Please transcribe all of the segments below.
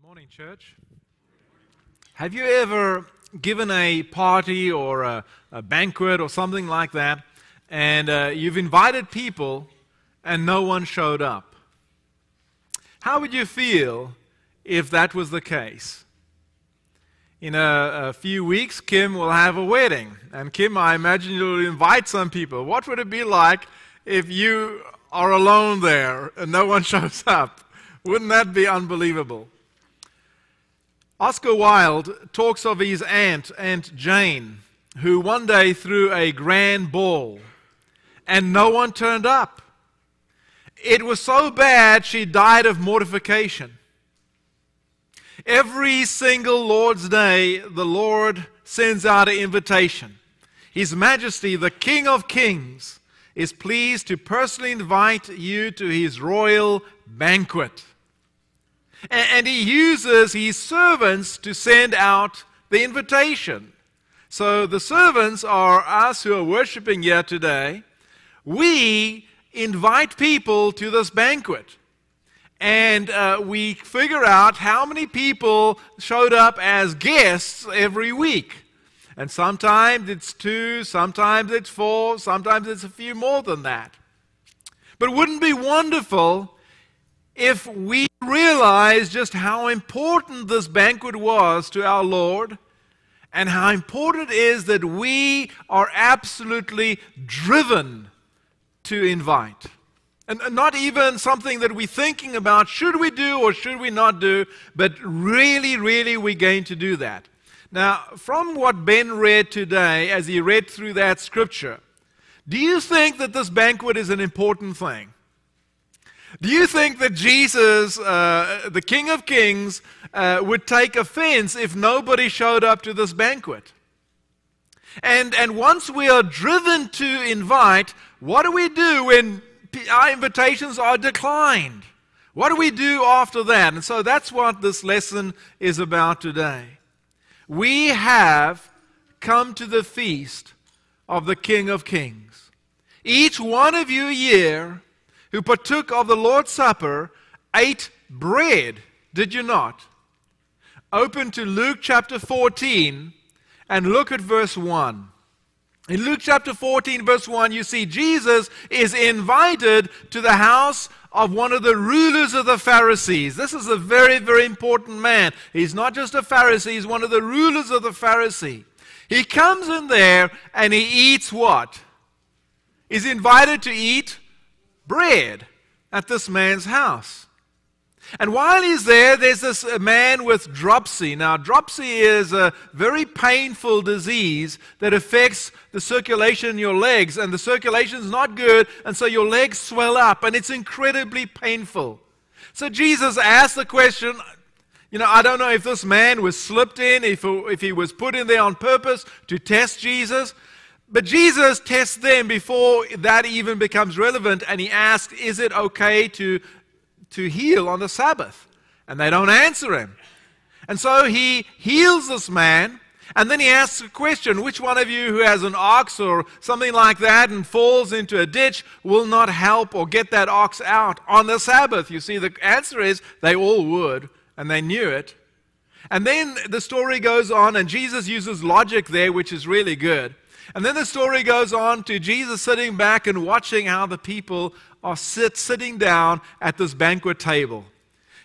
Good morning, church. Have you ever given a party or a banquet or something like that, and you've invited people and no one showed up? How would you feel if that was the case? In a few weeks, Kim will have a wedding. And Kim, I imagine you'll invite some people. What would it be like if you are alone there and no one shows up? Wouldn't that be unbelievable? Oscar Wilde talks of his aunt, Aunt Jane, who one day threw a grand ball and no one turned up. It was so bad she died of mortification. Every single Lord's Day, the Lord sends out an invitation. His Majesty, the King of Kings, is pleased to personally invite you to his royal banquet. And he uses his servants to send out the invitation. So the servants are us who are worshiping here today. We invite people to this banquet. And we figure out how many people showed up as guests every week. And sometimes it's 2, sometimes it's 4, sometimes it's a few more than that. But wouldn't it be wonderful if we realized just how important this banquet was to our Lord, and how important it is that we are absolutely driven to invite? And not even something that we're thinking about, should we do or should we not do, but really, really we're going to do that. Now, from what Ben read today, as he read through that scripture, do you think that this banquet is an important thing? Do you think that Jesus, the King of Kings, would take offense if nobody showed up to this banquet? And once we are driven to invite, what do we do when our invitations are declined? What do we do after that? And so that's what this lesson is about today. We have come to the feast of the King of Kings. Each one of you here who partook of the Lord's Supper ate bread, did you not? Open to Luke chapter 14 and look at verse 1. In Luke chapter 14, verse 1, you see Jesus is invited to the house of one of the rulers of the Pharisees. This is a very, very important man. He's not just a Pharisee, he's one of the rulers of the Pharisee. He comes in there and he eats what? He's invited to eat bread at this man's house. And while he's there, there's this man with dropsy. Now, dropsy is a very painful disease that affects the circulation in your legs, and the circulation is not good, and so your legs swell up, and it's incredibly painful. So Jesus asked the question, I don't know if this man was slipped in, if he was put in there on purpose to test Jesus, but Jesus tests them before that even becomes relevant, and he asks, is it okay to heal on the Sabbath? And they don't answer him. And so he heals this man, and then he asks a question, which one of you who has an ox or something like that and falls into a ditch will not help or get that ox out on the Sabbath? You see, the answer is they all would, and they knew it. And then the story goes on, and Jesus uses logic there, which is really good. And then the story goes on to Jesus sitting back and watching how the people are sitting down at this banquet table.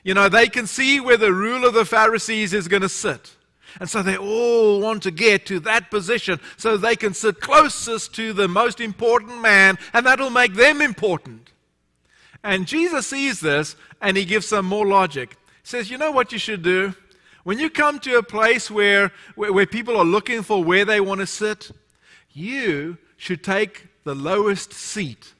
They can see where the ruler of the Pharisees is going to sit. And so they all want to get to that position so they can sit closest to the most important man, and that'll make them important. And Jesus sees this, and he gives some more logic. He says, you know what you should do? When you come to a place where people are looking for where they want to sit, you should take the lowest seat.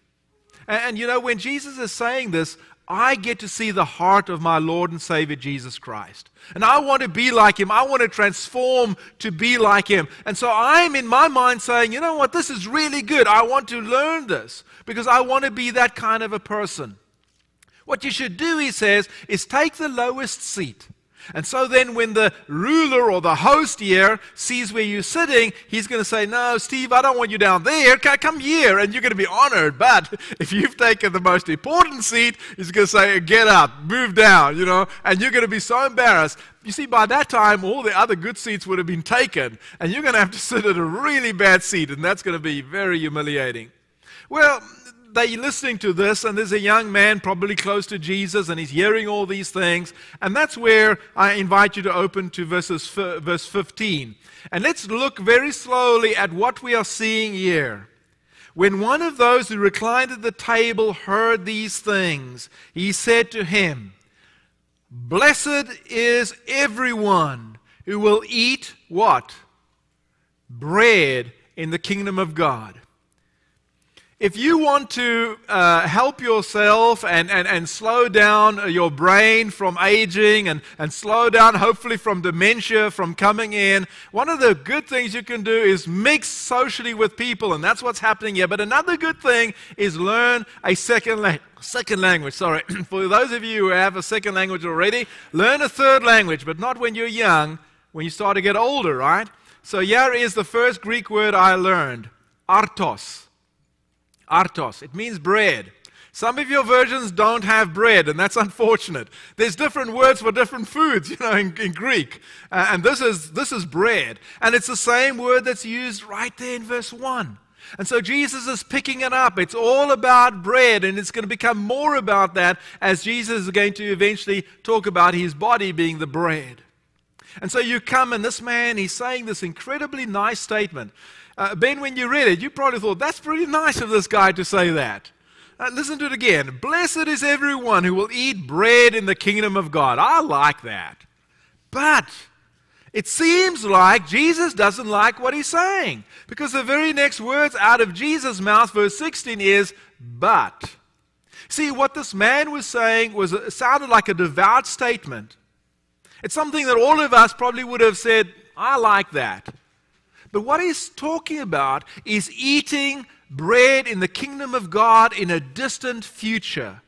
And when Jesus is saying this, I get to see the heart of my Lord and Savior Jesus Christ. And I want to be like him. I want to transform to be like him. And so I'm in my mind saying, you know what, this is really good. I want to learn this because I want to be that kind of a person. What you should do, he says, is take the lowest seat. And so then when the ruler or the host here sees where you're sitting, he's going to say, no, Steve, I don't want you down there. Come here, and you're going to be honored. But if you've taken the most important seat, he's going to say, get up, move down, and you're going to be so embarrassed. You see, by that time, all the other good seats would have been taken, and you're going to have to sit at a really bad seat, and that's going to be very humiliating. Well, they're listening to this, and there's a young man probably close to Jesus, and he's hearing all these things. And that's where I invite you to open to verse 15. And let's look very slowly at what we are seeing here. When one of those who reclined at the table heard these things, he said to him, "Blessed is everyone who will eat" what? Bread in the kingdom of God. If you want to help yourself and slow down your brain from aging and slow down hopefully from dementia from coming in, one of the good things you can do is mix socially with people, and that's what's happening here. But another good thing is learn a second language. For those of you who have a second language already, learn a third language, but not when you're young, when you start to get older, right? So here is the first Greek word I learned, artos. Artos. It means bread. Some of your versions don't have bread, and that's unfortunate. There's different words for different foods, in Greek. And this is bread. And it's the same word that's used right there in verse 1. And so Jesus is picking it up. It's all about bread, and it's going to become more about that as Jesus is going to eventually talk about his body being the bread. And so you come, and this man, he's saying this incredibly nice statement. Ben, when you read it, you probably thought, that's pretty nice of this guy to say that. Listen to it again. Blessed is everyone who will eat bread in the kingdom of God. I like that. But it seems like Jesus doesn't like what he's saying. Because the very next words out of Jesus' mouth, verse 16, is, but. See, what this man was saying sounded like a devout statement. It's something that all of us probably would have said, I like that. But what he's talking about is eating bread in the kingdom of God in a distant future.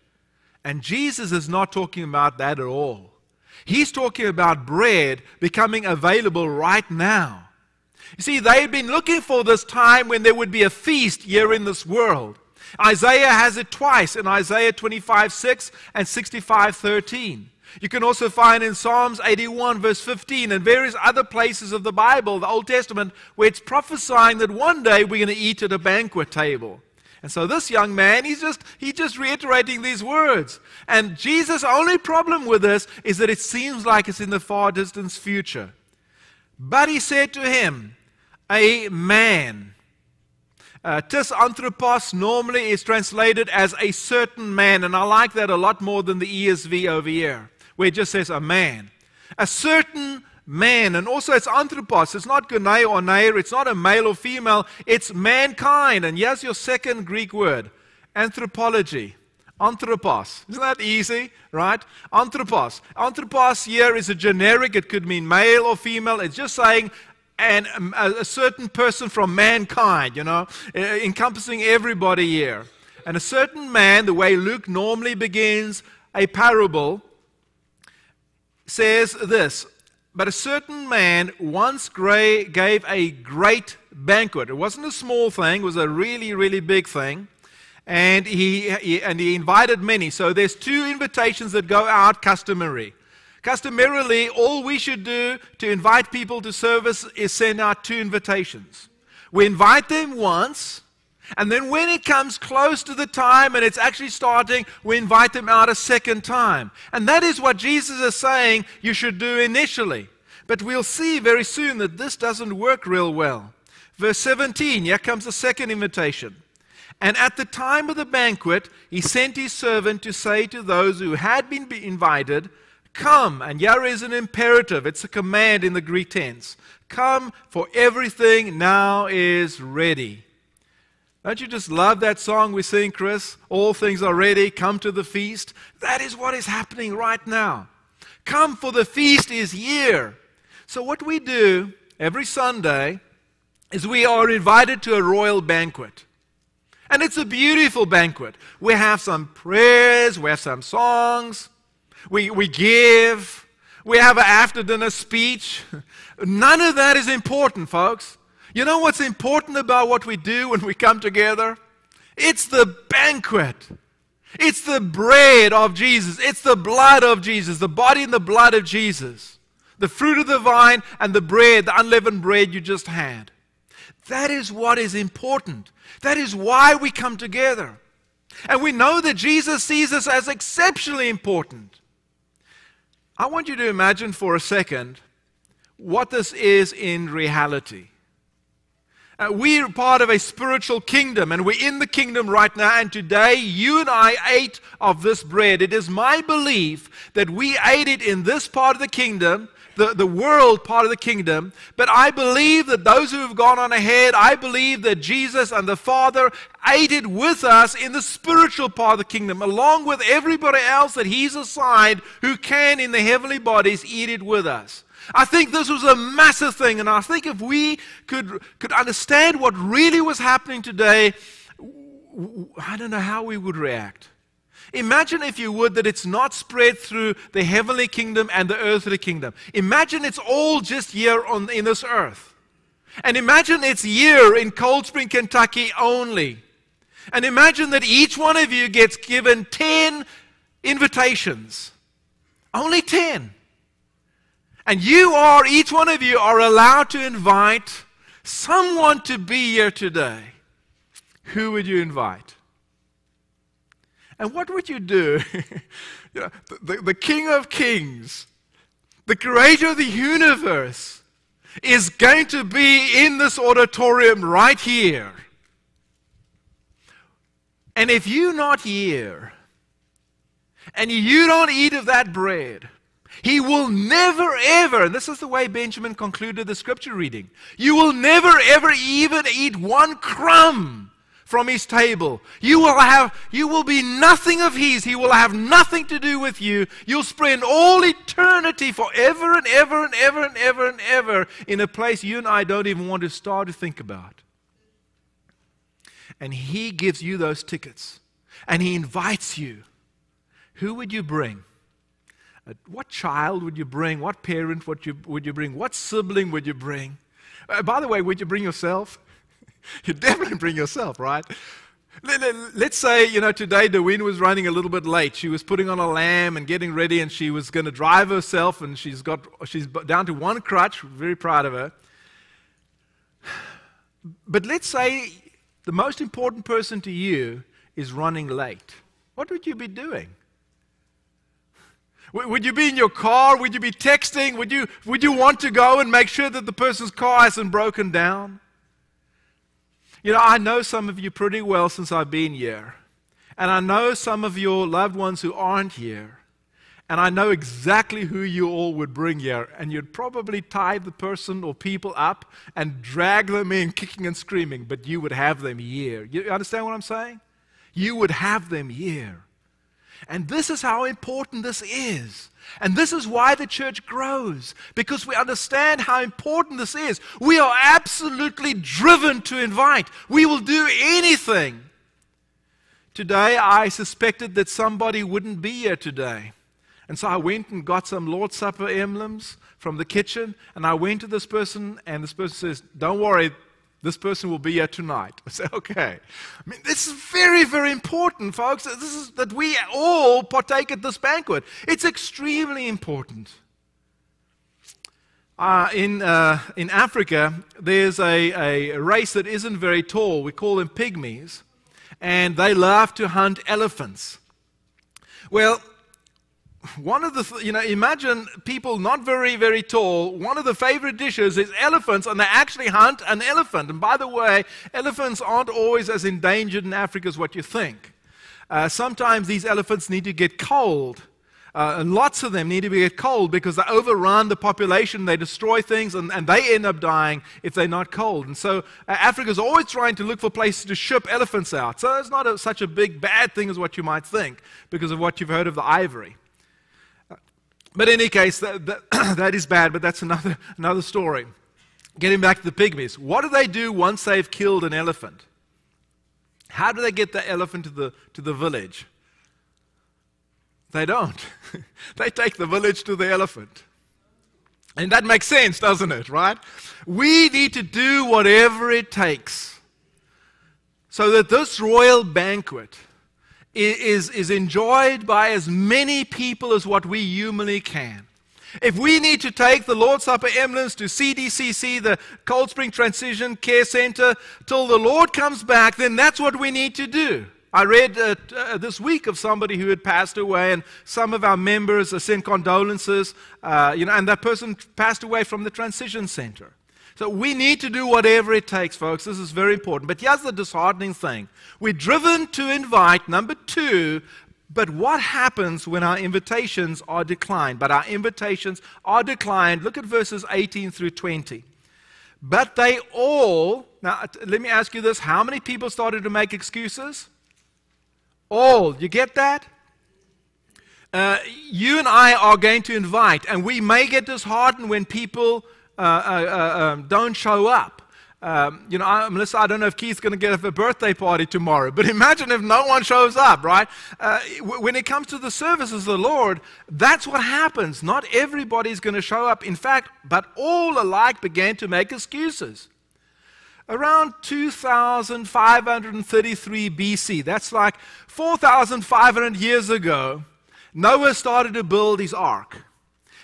And Jesus is not talking about that at all. He's talking about bread becoming available right now. You see, they've been looking for this time when there would be a feast here in this world. Isaiah has it twice in Isaiah 25:6 and 65:13. You can also find in Psalms 81 verse 15 and various other places of the Bible, the Old Testament, where it's prophesying that one day we're going to eat at a banquet table. And so this young man, he's just reiterating these words. And Jesus' only problem with this is that it seems like it's in the far distant future. But he said to him, a man. Tis anthropos normally is translated as a certain man, and I like that a lot more than the ESV over here, where it just says a man. A certain man, and also it's anthropos. It's not gunei or neir, it's not a male or female, it's mankind. And here's your second Greek word, anthropology. Anthropos. Isn't that easy, right? Anthropos. Anthropos here is a generic. It could mean male or female. It's just saying a certain person from mankind, encompassing everybody here. And a certain man, the way Luke normally begins a parable, says this, but a certain man once gave a great banquet. It wasn't a small thing, it was a really, really big thing. And he invited many. So there's two invitations that go out customarily. Customarily, all we should do to invite people to service is send out two invitations. We invite them once, and then when it comes close to the time and it's actually starting, we invite them out a second time. And that is what Jesus is saying you should do initially. But we'll see very soon that this doesn't work real well. Verse 17, here comes the second invitation. And at the time of the banquet, he sent his servant to say to those who had been invited, come, and here is an imperative. It's a command in the Greek tense. Come, for everything now is ready. Don't you just love that song we sing, Chris? All things are ready, come to the feast. That is what is happening right now. Come, for the feast is here. So what we do every Sunday is we are invited to a royal banquet. And it's a beautiful banquet. We have some prayers, we have some songs. We give, We have an after-dinner speech. None of that is important, folks. You know what's important about what we do when we come together? It's the banquet. It's the bread of Jesus. It's the blood of Jesus, the body and the blood of Jesus. The fruit of the vine and the bread, the unleavened bread you just had. That is what is important. That is why we come together. And we know that Jesus sees us as exceptionally important. I want you to imagine for a second what this is in reality. We're part of a spiritual kingdom, and we're in the kingdom right now, and today you and I ate of this bread. It is my belief that we ate it in this part of the kingdom, the world part of the kingdom, but I believe that those who have gone on ahead, I believe that Jesus and the Father ate it with us in the spiritual part of the kingdom, along with everybody else that He's assigned who can in the heavenly bodies eat it with us. I think this was a massive thing, and I think if we could understand what really was happening today, I don't know how we would react. Imagine, if you would, that it's not spread through the heavenly kingdom and the earthly kingdom. Imagine it's all just here in this earth. And imagine it's here in Cold Spring, Kentucky only. And imagine that each one of you gets given 10 invitations. Only 10. And each one of you are allowed to invite someone to be here today. Who would you invite? And what would you do? The King of Kings, the creator of the universe, is going to be in this auditorium right here. And if you're not here, and you don't eat of that bread, He will never ever, and this is the way Benjamin concluded the scripture reading, you will never ever even eat one crumb from His table. You will be nothing of His. He will have nothing to do with you. You'll spend all eternity forever and ever and ever and ever and ever in a place you and I don't even want to start to think about. And He gives you those tickets. And He invites you. Who would you bring? What child would you bring? What parent would you bring? What sibling would you bring? By the way, would you bring yourself? You definitely bring yourself, right? Let's say, today Guin was running a little bit late. She was putting on a lamb and getting ready, and she was going to drive herself, and she's down to one crutch. We're very proud of her. But let's say the most important person to you is running late. What would you be doing? Would you be in your car? Would you be texting? Would you want to go and make sure that the person's car hasn't broken down? I know some of you pretty well since I've been here. And I know some of your loved ones who aren't here. And I know exactly who you all would bring here. And you'd probably tie the person or people up and drag them in, kicking and screaming. But you would have them here. You understand what I'm saying? You would have them here. And this is how important this is. And this is why the church grows. Because we understand how important this is. We are absolutely driven to invite. We will do anything. Today, I suspected that somebody wouldn't be here today. And so I went and got some Lord's Supper emblems from the kitchen. And I went to this person, and this person says, "Don't worry, this person will be here tonight." I say, okay. This is very, very important, folks. This is that we all partake at this banquet. It's extremely important. In Africa, there's a race that isn't very tall. We call them pygmies. And they love to hunt elephants. Well, one of the, imagine people not very, very tall. One of the favorite dishes is elephants, and they actually hunt an elephant. And by the way, elephants aren't always as endangered in Africa as what you think. Sometimes these elephants need to get cold. And lots of them need to get cold because they overrun the population, they destroy things, and they end up dying if they're not cold. And so Africa's always trying to look for places to ship elephants out. So it's not such a big, bad thing as what you might think because of what you've heard of the ivory. But in any case, that is bad, but that's another story. Getting back to the pygmies. What do they do once they've killed an elephant? How do they get the elephant to the village? They don't. They take the village to the elephant. And that makes sense, doesn't it, right? We need to do whatever it takes so that this royal banquet is enjoyed by as many people as what we humanly can. If we need to take the Lord's Supper emblems to CDCC, the Cold Spring Transition Care Center, till the Lord comes back, then that's what we need to do. I read this week of somebody who had passed away, and some of our members sent condolences, and that person passed away from the transition center. So we need to do whatever it takes, folks. This is very important. But here's the disheartening thing. We're driven to invite, number 2, but what happens when our invitations are declined? But our invitations are declined. Look at verses 18 through 20. But they all, now let me ask you this, how many people started to make excuses? All. You get that? You and I are going to invite, and we may get disheartened when people don't show up. Melissa, I don't know if Keith's going to get a birthday party tomorrow, but imagine if no one shows up, right? When it comes to the services of the Lord, that's what happens. Not everybody's going to show up. In fact, but all alike began to make excuses. Around 2533 BC, that's like 4,500 years ago, Noah started to build his ark.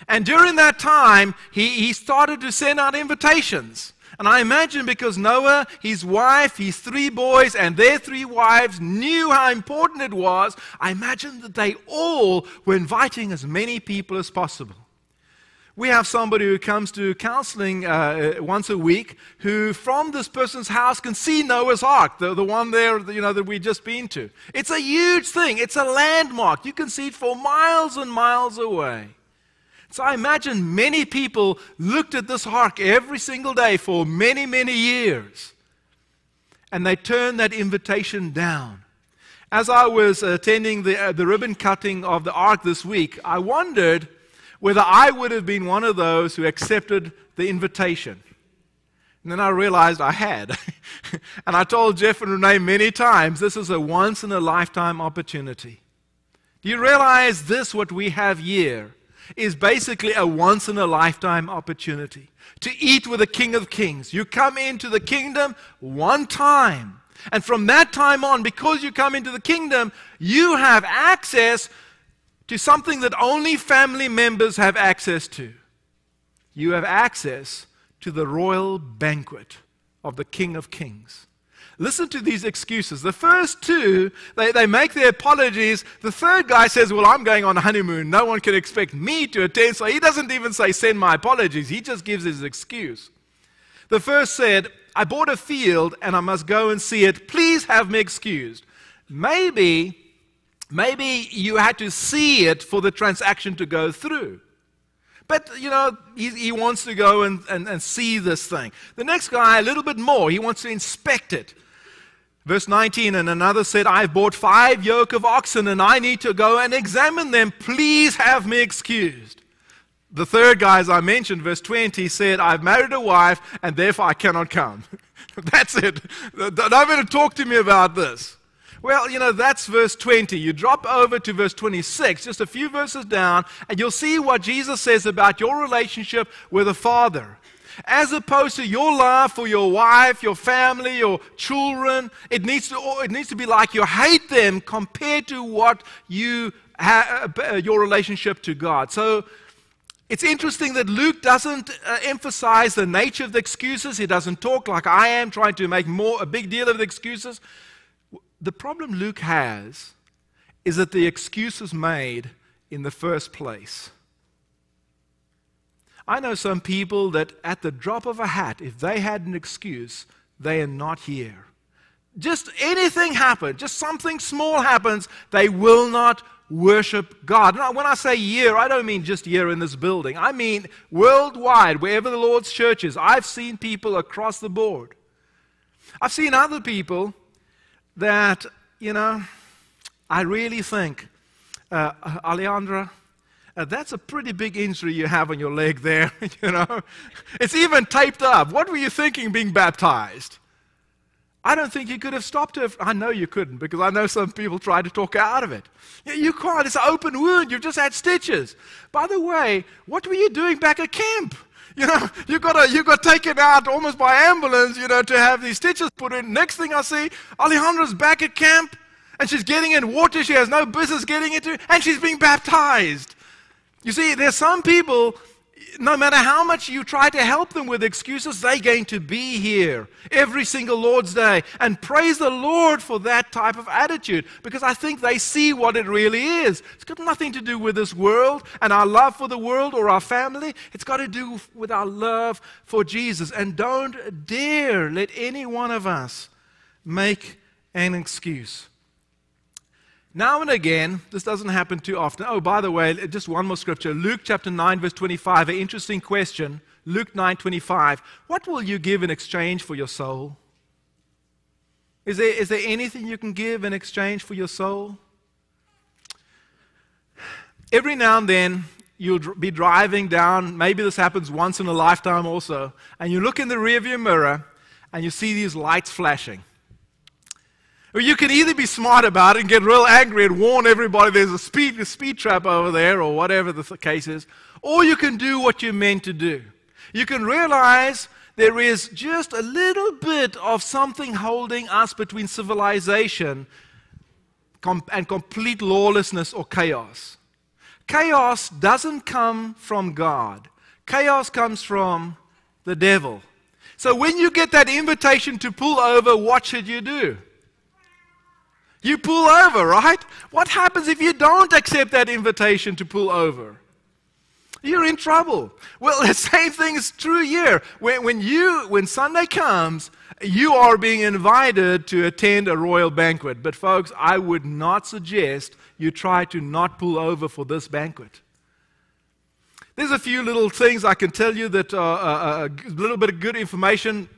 And during that time, he started to send out invitations. And I imagine because Noah, his wife, his 3 boys, and their 3 wives knew how important it was, I imagine that they all were inviting as many people as possible. We have somebody who comes to counseling once a week who from this person's house can see Noah's Ark, the one there that we've just been to. It's a huge thing. It's a landmark. You can see it for miles and miles away. So I imagine many people looked at this ark every single day for many, many years. And they turned that invitation down. As I was attending the ribbon cutting of the ark this week, I wondered whether I would have been one of those who accepted the invitation. And then I realized I had. And I told Jeff and Renee many times, this is a once-in-a-lifetime opportunity. Do you realize this, what we have here, is basically a once-in-a-lifetime opportunity to eat with the King of Kings. You come into the kingdom one time. And from that time on, because you come into the kingdom, you have access to something that only family members have access to. You have access to the royal banquet of the King of Kings. Listen to these excuses. The first 2, they make their apologies. The third guy says, well, I'm going on a honeymoon. No one can expect me to attend. So he doesn't even say, send my apologies. He just gives his excuse. The first said, I bought a field and I must go and see it. Please have me excused. Maybe you had to see it for the transaction to go through. But, he wants to go and see this thing. The next guy, a little bit more. He wants to inspect it. Verse 19, and another said, I've bought 5 yoke of oxen, and I need to go and examine them. Please have me excused. The third guy, as I mentioned, verse 20, said, I've married a wife, and therefore I cannot come. That's it. Don't even talk to me about this. Well, that's verse 20. You drop over to verse 26, just a few verses down, and you'll see what Jesus says about your relationship with the Father. As opposed to your love for your wife, your family, your children, it needs to be like you hate them compared to what you your relationship to God. So it's interesting that Luke doesn't emphasize the nature of the excuses. He doesn't talk like I am, trying to make a big deal of the excuses. The problem Luke has is that the excuse is made in the first place. I know some people that at the drop of a hat, if they had an excuse, they are not here. Just anything happens, just something small happens, they will not worship God. Now, when I say here, I don't mean just here in this building. I mean worldwide, wherever the Lord's church is. I've seen people across the board. I've seen other people that, I really think, Alejandra, that's a pretty big injury you have on your leg there, It's even taped up. What were you thinking being baptized? I don't think you could have stopped her. I know you couldn't, because I know some people tried to talk her out of it. You can't. It's an open wound. You've just had stitches. By the way, what were you doing back at camp? You got taken out almost by ambulance, to have these stitches put in. Next thing I see, Alejandra's back at camp, and she's getting in water she has no business getting into, and she's being baptized. You see, there's some people, no matter how much you try to help them with excuses, they're going to be here every single Lord's Day. And praise the Lord for that type of attitude, because I think they see what it really is. It's got nothing to do with this world and our love for the world or our family. It's got to do with our love for Jesus. And don't dare let any one of us make an excuse. Now and again, this doesn't happen too often. Oh, by the way, just one more scripture. Luke chapter 9, verse 25, an interesting question. Luke 9:25. What will you give in exchange for your soul? Is there anything you can give in exchange for your soul? Every now and then, you'll be driving down, maybe this happens once in a lifetime also, and you look in the rearview mirror, and you see these lights flashing. Or you can either be smart about it and get real angry and warn everybody there's a speed trap over there, or whatever the case is, or you can do what you're meant to do. You can realize there is just a little bit of something holding us between civilization and complete lawlessness or chaos. Chaos doesn't come from God. Chaos comes from the devil. So when you get that invitation to pull over, what should you do? You pull over, right? What happens if you don't accept that invitation to pull over? You're in trouble. Well, the same thing is true here. When Sunday comes, you are being invited to attend a royal banquet. But folks, I would not suggest you try to not pull over for this banquet. There's a few little things I can tell you that a little bit of good information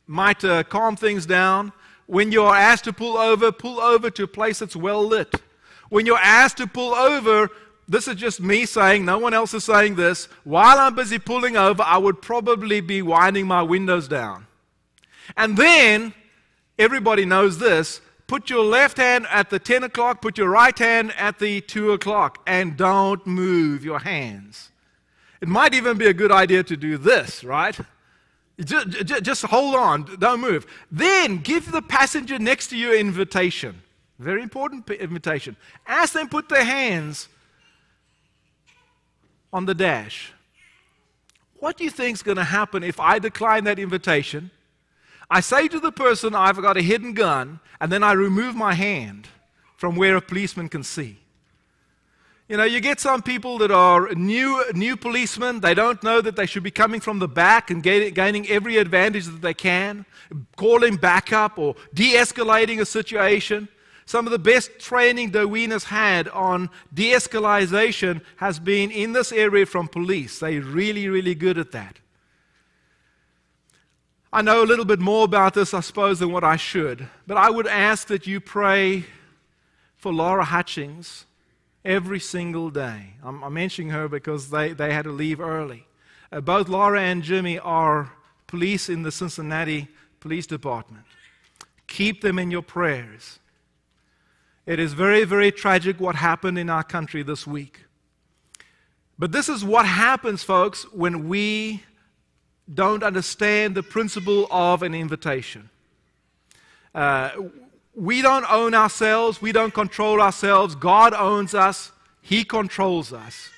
might calm things down. When you're asked to pull over to a place that's well lit. When you're asked to pull over, this is just me saying, no one else is saying this, while I'm busy pulling over, I would probably be winding my windows down. And then, everybody knows this, put your left hand at the 10 o'clock, put your right hand at the 2 o'clock, and don't move your hands. It might even be a good idea to do this, right? Just hold on, don't move. Then give the passenger next to you an invitation. Very important invitation. Ask them to put their hands on the dash. What do you think is going to happen if I decline that invitation? I say to the person, I've got a hidden gun, and then I remove my hand from where a policeman can see. You get some people that are new policemen. They don't know that they should be coming from the back and gaining every advantage that they can, calling backup or de-escalating a situation. Some of the best training Guin has had on de-escalation has been in this area from police. They're really, really good at that. I know a little bit more about this, I suppose, than what I should. But I would ask that you pray for Laura Hutchings every single day. I'm mentioning her because they had to leave early. Both Laura and Jimmy are police in the Cincinnati Police Department. Keep them in your prayers. It is very, very tragic what happened in our country this week. But this is what happens, folks, when we don't understand the principle of an invitation. We don't own ourselves. We don't control ourselves. God owns us. He controls us.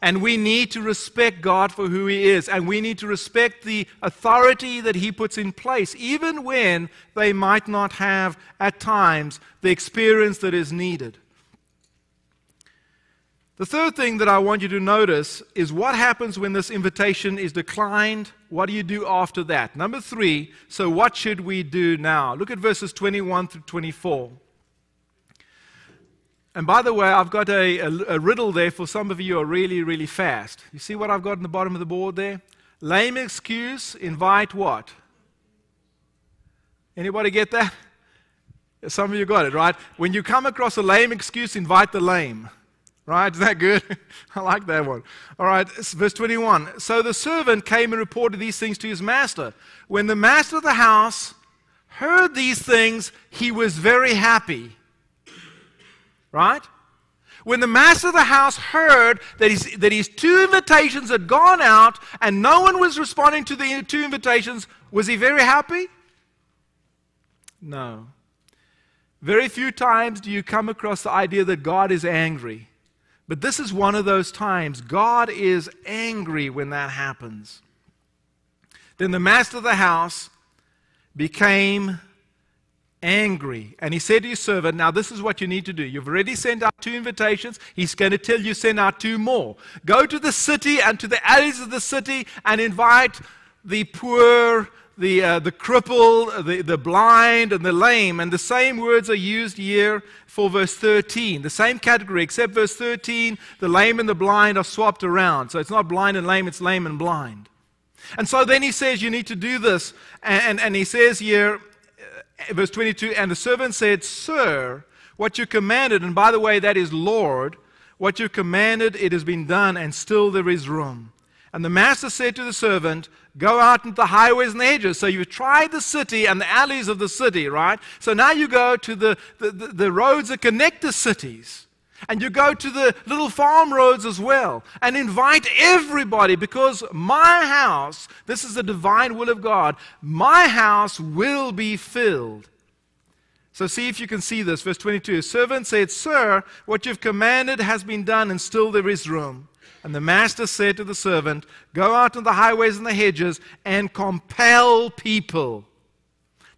And we need to respect God for who He is. And we need to respect the authority that He puts in place, even when they might not have, at times, the experience that is needed. The third thing that I want you to notice is what happens when this invitation is declined. What do you do after that? Number 3, so what should we do now? Look at verses 21 through 24. And by the way, I've got a riddle there for some of you who are really, really fast. You see what I've got in the bottom of the board there? Lame excuse, invite what? Anybody get that? Some of you got it, right? When you come across a lame excuse, invite the lame. Right? Is that good? I like that one. All right, verse 21. So the servant came and reported these things to his master. When the master of the house heard these things, he was very happy. Right? When the master of the house heard that his 2 invitations had gone out and no one was responding to the 2 invitations, was he very happy? No. Very few times do you come across the idea that God is angry. But this is one of those times. God is angry when that happens. Then the master of the house became angry. And he said to his servant, now this is what you need to do. You've already sent out 2 invitations. He's going to tell you send out 2 more. Go to the city and to the alleys of the city and invite the poor, the crippled, the blind, and the lame. And the same words are used here for verse 13. The same category, except verse 13, the lame and the blind are swapped around. So it's not blind and lame, it's lame and blind. And so then he says, you need to do this. And he says here, verse 22, and the servant said, Sir, what you commanded, and by the way, that is Lord, what you commanded, it has been done, and still there is room. And the master said to the servant, go out into the highways and the hedges. So you've tried the city and the alleys of the city, right? So now you go to the roads that connect the cities. And you go to the little farm roads as well. And invite everybody, because my house, this is the divine will of God, my house will be filled. So see if you can see this. Verse 22, the servant said, Sir, what you've commanded has been done, and still there is room. And the master said to the servant, go out on the highways and the hedges and compel people.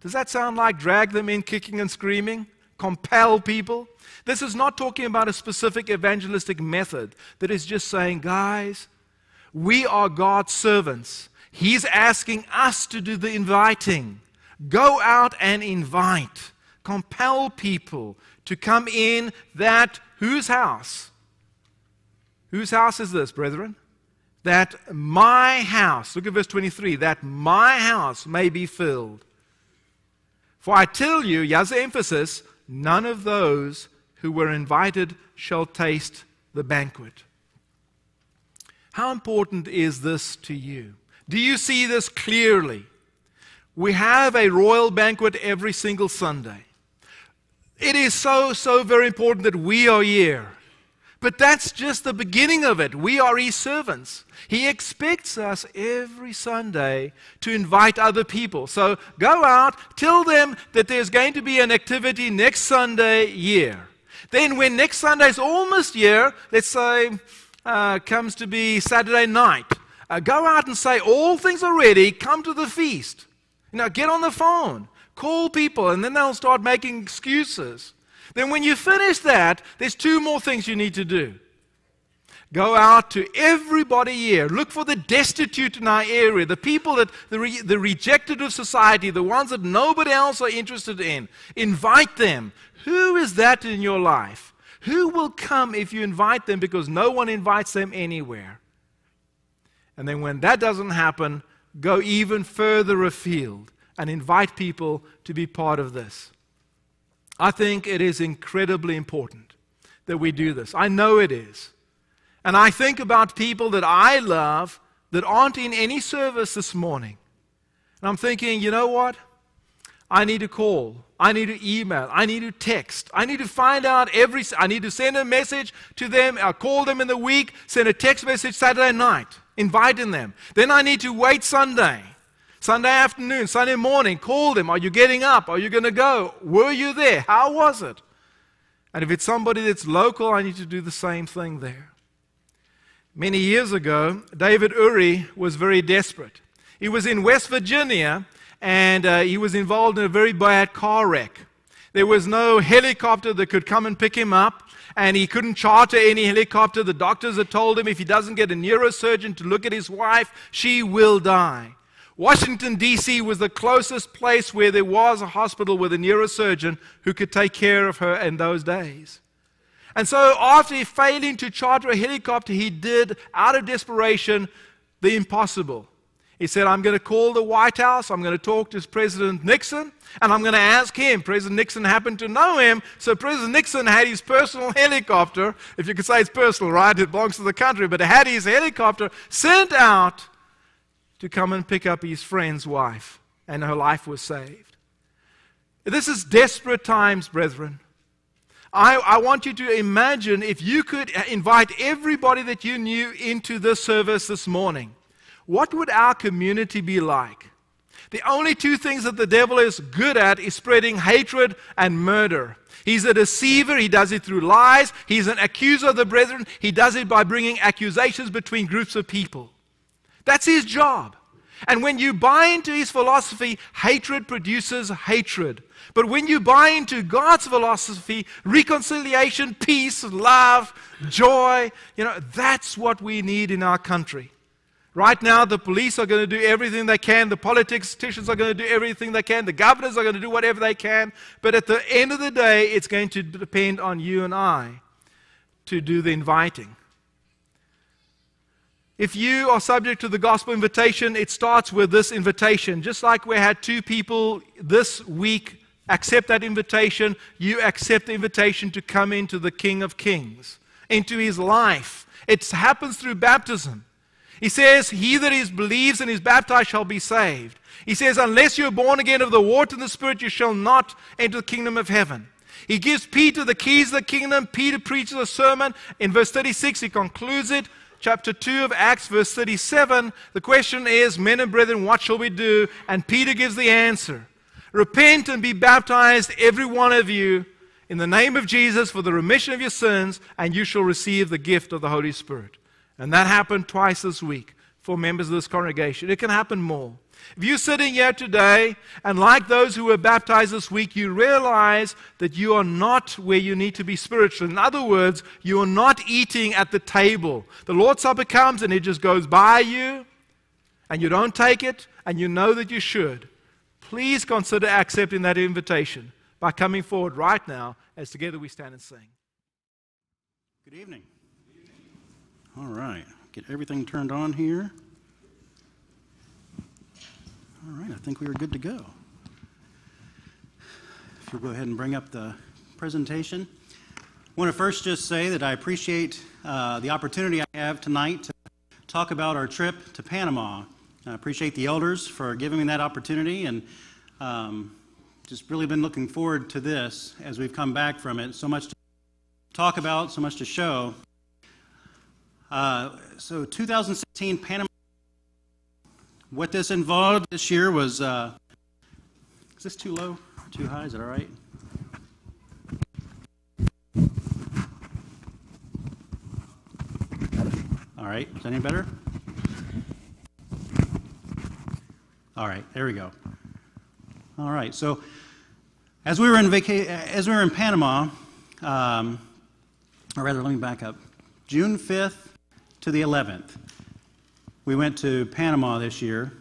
Does that sound like drag them in kicking and screaming? Compel people? This is not talking about a specific evangelistic method. That is just saying, guys, we are God's servants. He's asking us to do the inviting. Go out and invite. Compel people to come in that, whose house? Whose house is this, brethren? That my house, look at verse 23, that my house may be filled. For I tell you, here's the emphasis, none of those who were invited shall taste the banquet. How important is this to you? Do you see this clearly? We have a royal banquet every single Sunday. It is so very important that we are here. But that's just the beginning of it. We are His servants. He expects us every Sunday to invite other people. So go out, tell them that there's going to be an activity next Sunday here. Then when next Sunday is almost here, let's say comes to be Saturday night, go out and say, all things are ready, come to the feast. Get on the phone, call people, and then they'll start making excuses. Then when you finish that, there's 2 more things you need to do. Go out to everybody here. Look for the destitute in our area, the people that the rejected of society, the ones that nobody else are interested in. Invite them. Who is that in your life? Who will come if you invite them, because no one invites them anywhere? And then when that doesn't happen, go even further afield and invite people to be part of this. I think it is incredibly important that we do this. I know it is. And I think about people that I love that aren't in any service this morning. And I'm thinking, you know what? I need to call. I need to email. I need to text. I need to find out I need to send a message to them. I'll call them in the week, send a text message Saturday night, inviting them. Then I need to wait Sunday afternoon, Sunday morning, call them. Are you getting up? Are you going to go? Were you there? How was it? And if it's somebody that's local, I need to do the same thing there. Many years ago, David Urey was very desperate. He was in West Virginia, and he was involved in a very bad car wreck. There was no helicopter that could come and pick him up, and he couldn't charter any helicopter. The doctors had told him if he doesn't get a neurosurgeon to look at his wife, she will die. Washington, D.C. was the closest place where there was a hospital with a neurosurgeon who could take care of her in those days. And so after failing to charter a helicopter, he did, out of desperation, the impossible. He said, I'm going to call the White House, I'm going to talk to President Nixon, and I'm going to ask him. President Nixon happened to know him, so President Nixon had his personal helicopter, if you could say it's personal, right? It belongs to the country, but he had his helicopter sent out to come and pick up his friend's wife, and her life was saved. This is desperate times, brethren. I want you to imagine if you could invite everybody that you knew into this service this morning. What would our community be like? The only two things that the devil is good at is spreading hatred and murder. He's a deceiver. He does it through lies. He's an accuser of the brethren. He does it by bringing accusations between groups of people. That's his job. And when you buy into his philosophy, hatred produces hatred. But when you buy into God's philosophy, reconciliation, peace, love, joy, that's what we need in our country. Right now, the police are going to do everything they can. The politicians are going to do everything they can. The governors are going to do whatever they can. But at the end of the day, it's going to depend on you and I to do the inviting. If you are subject to the gospel invitation, it starts with this invitation. Just like we had 2 people this week accept that invitation, you accept the invitation to come into the King of Kings, into his life. It happens through baptism. He says, he that believes and is baptized shall be saved. He says, unless you are born again of the water and the Spirit, you shall not enter the kingdom of heaven. He gives Peter the keys of the kingdom. Peter preaches a sermon. In verse 36, he concludes it. Chapter 2 of Acts, verse 37, the question is, men and brethren, what shall we do? And Peter gives the answer. Repent and be baptized, every one of you, in the name of Jesus for the remission of your sins, and you shall receive the gift of the Holy Spirit. And that happened twice this week for members of this congregation. It can happen more. If you're sitting here today, and like those who were baptized this week, you realize that you are not where you need to be spiritually. In other words, you are not eating at the table. The Lord's Supper comes and it just goes by you, and you don't take it, and you know that you should. Please consider accepting that invitation by coming forward right now as together we stand and sing. Good evening. All right, get everything turned on here. All right, I think we are good to go. If you'll go ahead and bring up the presentation. I want to first just say that I appreciate the opportunity I have tonight to talk about our trip to Panama. I appreciate the elders for giving me that opportunity, and just really been looking forward to this as we've come back from it. So much to talk about, so much to show. So 2016 Panama. What this involved this year was, is this too low or too high? Is it all right? All right, is that any better? All right, there we go. All right, so as we were in Panama, or rather, let me back up. June 5th to the 11th. We went to Panama this year,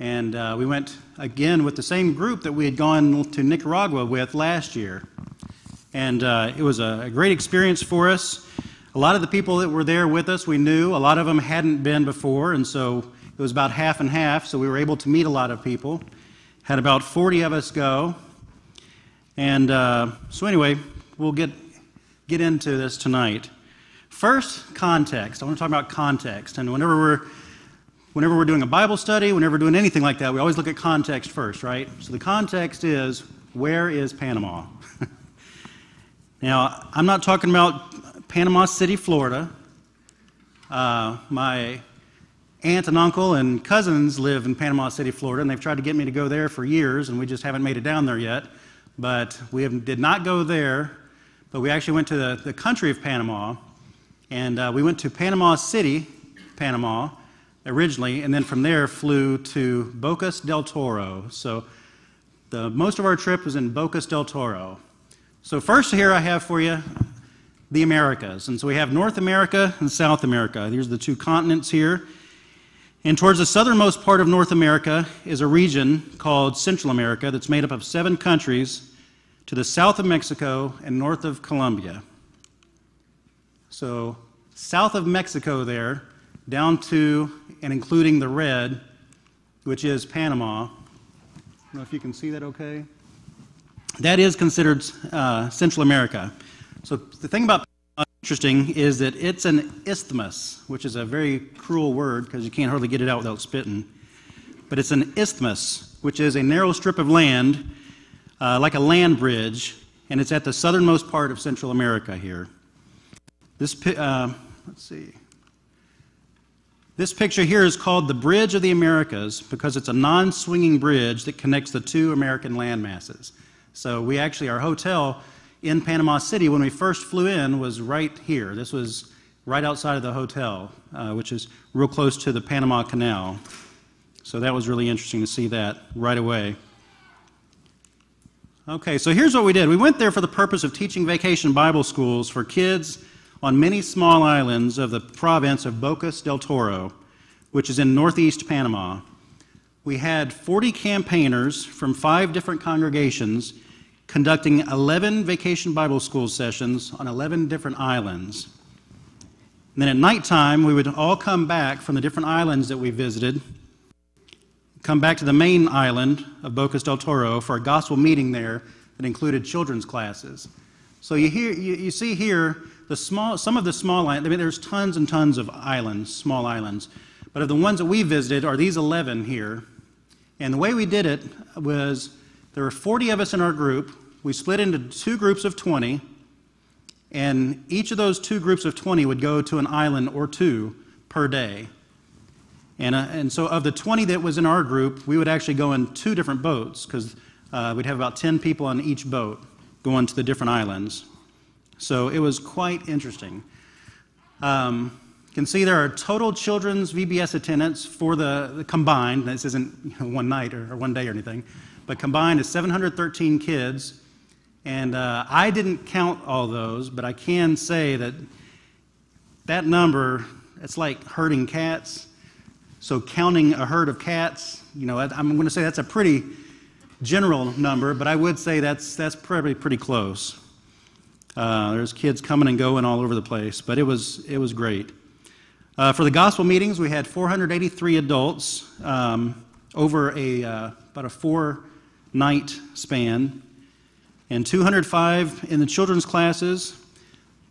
and we went again with the same group that we had gone to Nicaragua with last year. And it was a great experience for us. A lot of the people that were there with us we knew. A lot of them hadn't been before, and so it was about half and half, so we were able to meet a lot of people. Had about 40 of us go. And so anyway, we'll get into this tonight. First, context. I want to talk about context. And whenever we're doing a Bible study, whenever we're doing anything like that, we always look at context first, right? So the context is, where is Panama? Now, I'm not talking about Panama City, Florida. My aunt and uncle and cousins live in Panama City, Florida, and they've tried to get me to go there for years, and we just haven't made it down there yet. But we did not go there, but we actually went to the country of Panama, and we went to Panama City, Panama, originally, and then from there flew to Bocas del Toro. So most of our trip was in Bocas del Toro. So first here I have for you the Americas. And so we have North America and South America. These are the two continents here. And towards the southernmost part of North America is a region called Central America that's made up of 7 countries to the south of Mexico and north of Colombia. So south of Mexico there, down to and including the red, which is Panama. I don't know if you can see that okay. That is considered Central America. So the thing about Panama interesting is that it's an isthmus, which is a very cruel word because you can't hardly get it out without spitting. But it's an isthmus, which is a narrow strip of land like a land bridge, and it's at the southernmost part of Central America here. Let's see. This picture here is called the Bridge of the Americas because it's a non-swinging bridge that connects the two American land masses. So our hotel in Panama City when we first flew in was right here. This was right outside of the hotel, which is real close to the Panama Canal. So that was really interesting to see that right away. Okay, so here's what we did. We went there for the purpose of teaching vacation Bible schools for kids on many small islands of the province of Bocas del Toro, which is in northeast Panama. We had 40 campaigners from 5 different congregations conducting 11 vacation Bible school sessions on 11 different islands. And then at nighttime, we would all come back from the different islands that we visited, come back to the main island of Bocas del Toro for a gospel meeting there that included children's classes. So you see here some of the small islands. I mean, there's tons and tons of islands, small islands, but of the ones that we visited are these 11 here. And the way we did it was there were 40 of us in our group. We split into 2 groups of 20, and each of those 2 groups of 20 would go to an island or 2 per day. And so of the 20 that was in our group, we would actually go in 2 different boats because we'd have about 10 people on each boat going to the different islands. So it was quite interesting. You can see there are total children's VBS attendance for the combined. This isn't one night or one day or anything, but combined is 713 kids. And I didn't count all those, but I can say that number, it's like herding cats. So counting a herd of cats, I'm going to say that's a pretty general number, but I would say that's probably pretty close. There's kids coming and going all over the place, but it was great. For the gospel meetings, we had 483 adults over about a 4-night span, and 205 in the children's classes.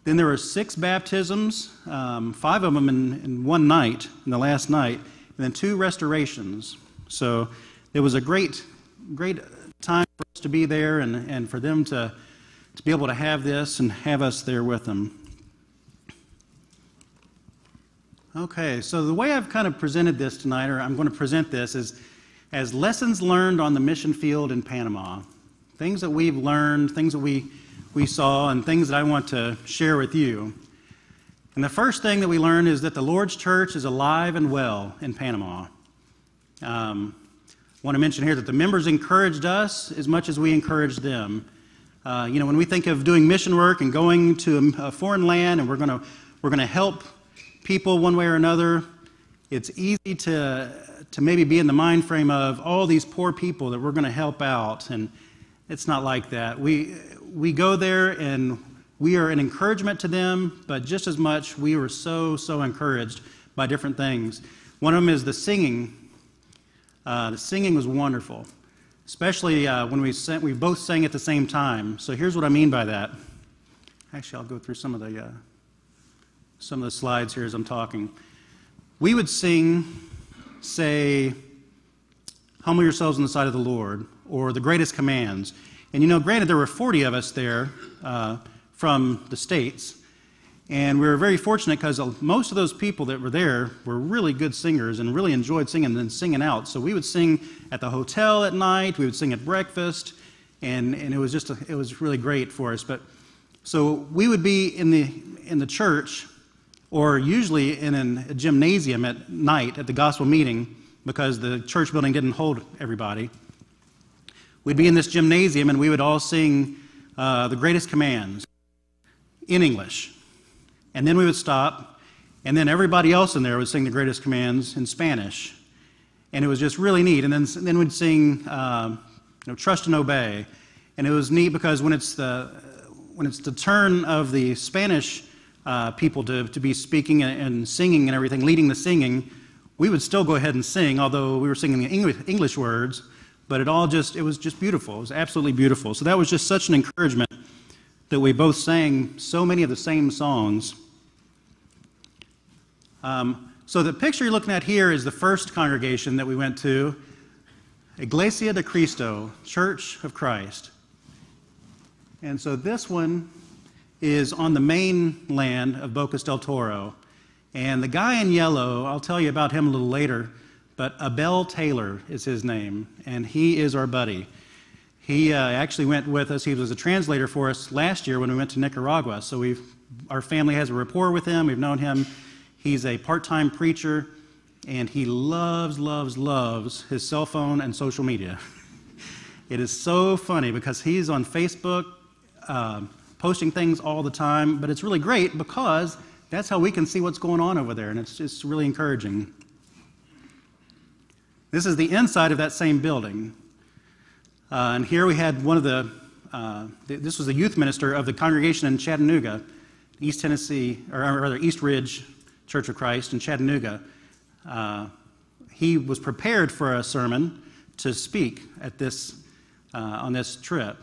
Then there were 6 baptisms, 5 of them in one night, in the last night, and then 2 restorations. So it was a great time for us to be there and for them to be able to have this and have us there with them. Okay, so the way I've kind of presented this tonight, or I'm going to present this, is as lessons learned on the mission field in Panama. Things that we've learned, things that we saw, and things that I want to share with you. And the first thing that we learned is that the Lord's church is alive and well in Panama. I want to mention here that the members encouraged us as much as we encouraged them. When we think of doing mission work and going to a foreign land and we're going to help people one way or another, it's easy to maybe be in the mind frame of all these poor people that we're going to help out, and it's not like that. We go there and we are an encouragement to them, but just as much we were so encouraged by different things. One of them is the singing. The singing was wonderful, especially when we both sang at the same time. So here's what I mean by that. Actually, I'll go through some of the slides here as I'm talking. We would sing, say, "Humble yourselves in the sight of the Lord," or "The Greatest Commands." And granted, there were 40 of us there from the States, and we were very fortunate because most of those people that were there were really good singers and really enjoyed singing and singing out. So we would sing at the hotel at night, we would sing at breakfast, and it was really great for us. But so we would be in the church, or usually in a gymnasium at night at the gospel meeting, because the church building didn't hold everybody. We'd be in this gymnasium and we would all sing the Greatest Commands in English. And then we would stop, and then everybody else in there would sing the Greatest Commands in Spanish. And it was just really neat. And then we'd sing Trust and Obey. And it was neat because when it's the turn of the Spanish people to be speaking and singing and everything, leading the singing, we would still go ahead and sing, although we were singing the English words, but it was just beautiful. It was absolutely beautiful. So that was just such an encouragement that we both sang so many of the same songs. So the picture you're looking at here is the first congregation that we went to, Iglesia de Cristo, Church of Christ. And so this one is on the mainland of Bocas del Toro. And the guy in yellow, I'll tell you about him a little later, but Abel Taylor is his name, and he is our buddy. He actually went with us. He was a translator for us last year when we went to Nicaragua. So our family has a rapport with him. We've known him. He's a part-time preacher, and he loves, loves, loves his cell phone and social media. It is so funny because he's on Facebook posting things all the time, but it's really great because that's how we can see what's going on over there, and it's just really encouraging. This is the inside of that same building. And here we had one of this was the youth minister of the congregation in Chattanooga, East Tennessee, or rather East Ridge Church of Christ in Chattanooga. He was prepared for a sermon to speak at this on this trip.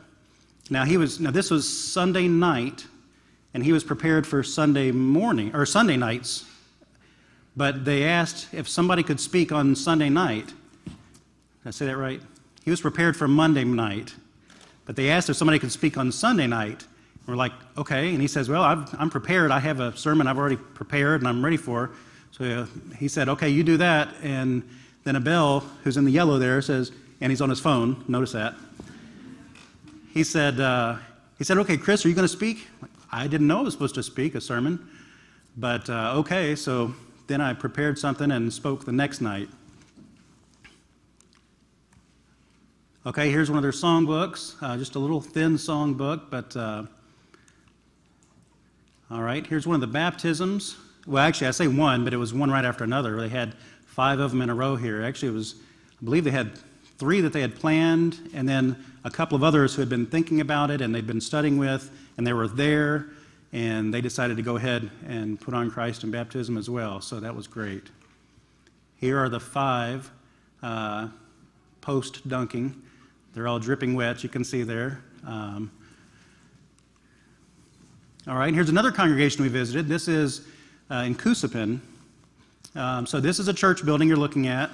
Now this was Sunday night, and he was prepared for Sunday morning or Sunday nights. But they asked if somebody could speak on Sunday night. Did I say that right? He was prepared for Monday night, but they asked if somebody could speak on Sunday night. We're like, okay. And he says, well, I'm prepared. I have a sermon I've already prepared and I'm ready for. So he said, okay, you do that. And then Abel, who's in the yellow there, says, and he's on his phone, notice that. He said, okay, Chris, are you going to speak? I didn't know I was supposed to speak a sermon, but okay. So then I prepared something and spoke the next night. Okay, here's one of their songbooks, just a little thin songbook, but all right, here's one of the baptisms. Well, actually, I say one, but it was one right after another. They had 5 of them in a row here. Actually, I believe they had 3 that they had planned, and then a couple of others who had been thinking about it and they'd been studying with, and they were there, and they decided to go ahead and put on Christ in baptism as well, so that was great. Here are the 5 post-dunking. They're all dripping wet, you can see there. All right, here's another congregation we visited. This is in Cusapin. So this is a church building you're looking at.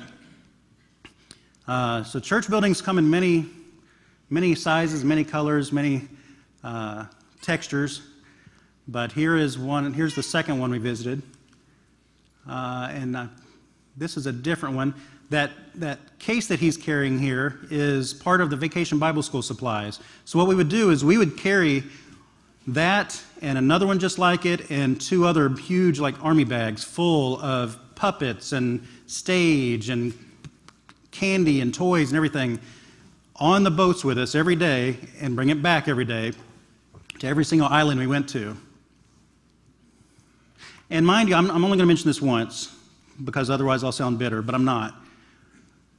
So church buildings come in many sizes, many colors, many textures. But here's the second one we visited. And this is a different one. That case that he's carrying here is part of the Vacation Bible School supplies. So what we would do is we would carry that and another one just like it and 2 other huge like army bags full of puppets and stage and candy and toys and everything on the boats with us every day and bring it back every day to every single island we went to. And mind you, I'm only going to mention this once because otherwise I'll sound bitter, but I'm not.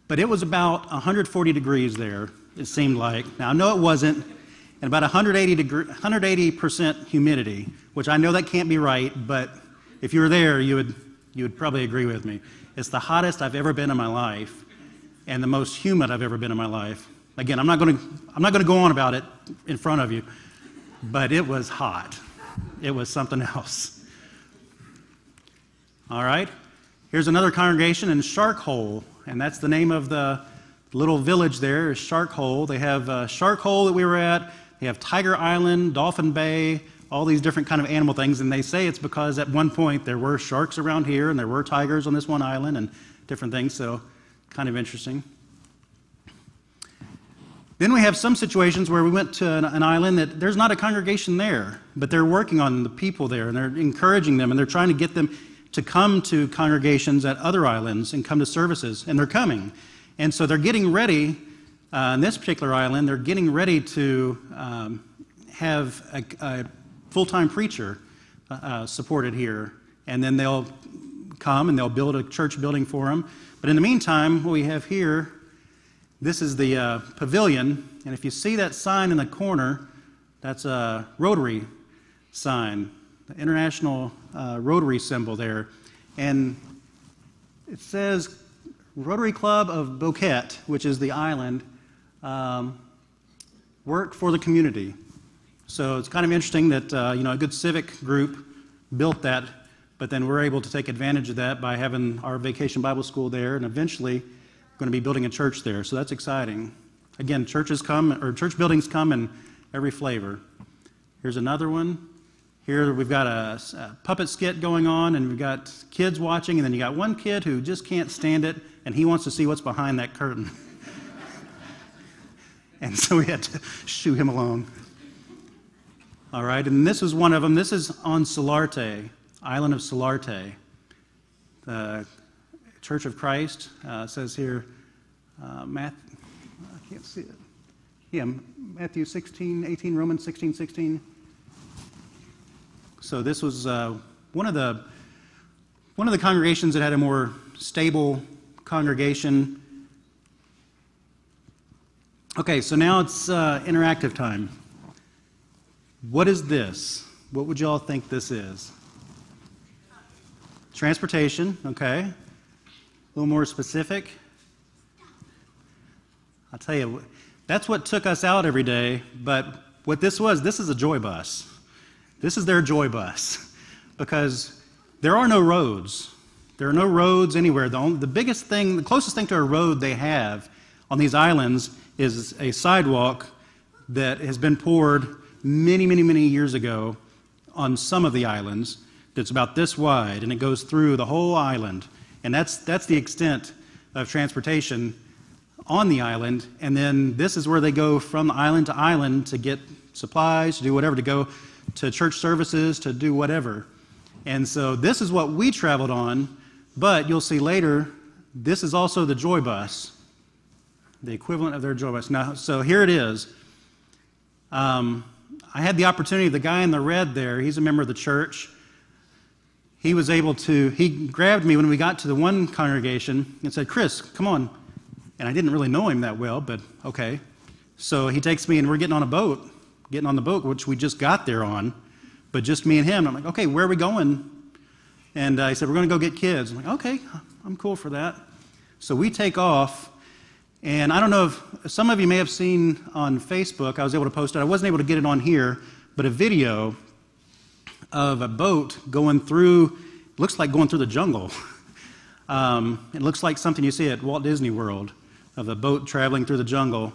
But it was about 140 degrees there, it seemed like. Now, I know it wasn't, and about 180% humidity, which I know that can't be right, but if you were there, you would probably agree with me. It's the hottest I've ever been in my life, and the most humid I've ever been in my life. Again, I'm not going to go on about it in front of you, but it was hot. It was something else. All right. Here's another congregation in Shark Hole, and that's the name of the little village there is Shark Hole. They have Shark Hole that we were at. They have Tiger Island, Dolphin Bay, all these different kind of animal things, and they say it's because at one point there were sharks around here and there were tigers on this one island and different things, so kind of interesting. Then we have some situations where we went to an island that there's not a congregation there, but they're working on the people there and they're encouraging them and they're trying to get them to come to congregations at other islands and come to services, and they're coming. And so they're getting ready, on this particular island, they're getting ready to have a full-time preacher supported here. And then they'll come and they'll build a church building for them. But in the meantime, what we have here, this is the pavilion. And if you see that sign in the corner, that's a Rotary sign, the International Rotary symbol there. And it says Rotary Club of Bouquet, which is the island, work for the community. So it's kind of interesting that a good civic group built that, but then we're able to take advantage of that by having our Vacation Bible School there, and eventually going to be building a church there. So that's exciting. Again, church buildings come in every flavor. Here's another one. Here we've got a puppet skit going on, and we've got kids watching, and then you got one kid who just can't stand it, and he wants to see what's behind that curtain. And so we had to shoo him along. All right, and this is one of them. This is on Solarte, island of Solarte. The Church of Christ says here, I can't see it. Yeah, Matthew 16:18, Romans 16:16. So this was one of the congregations that had a more stable congregation. Okay, so now it's interactive time. What is this? What would you all think this is? Transportation, okay. A little more specific. I'll tell you, that's what took us out every day, but what this is a joy bus. This is their joy bus, because there are no roads. There are no roads anywhere. The biggest thing, the closest thing to a road they have on these islands is a sidewalk that has been poured many, many, many years ago on some of the islands that's about this wide, and it goes through the whole island. And that's the extent of transportation on the island. And then this is where they go from island to island to get supplies, to do whatever, to go to church services, to do whatever. And so this is what we traveled on, but you'll see later, this is also the joy bus, the equivalent of their joy bus. Now, so here it is. I had the opportunity, the guy in the red there, he's a member of the church. He grabbed me when we got to the one congregation and said, "Chris, come on." And I didn't really know him that well, but okay. So he takes me and we're getting on the boat, which we just got there on, but just me and him. I'm like, "Okay, where are we going?" And he said, "We're going to go get kids." I'm like, "Okay, I'm cool for that." So we take off, and I don't know if some of you may have seen on Facebook, I was able to post it. I wasn't able to get it on here, but a video of a boat going through, looks like going through the jungle. It looks like something you see at Walt Disney World, of a boat traveling through the jungle.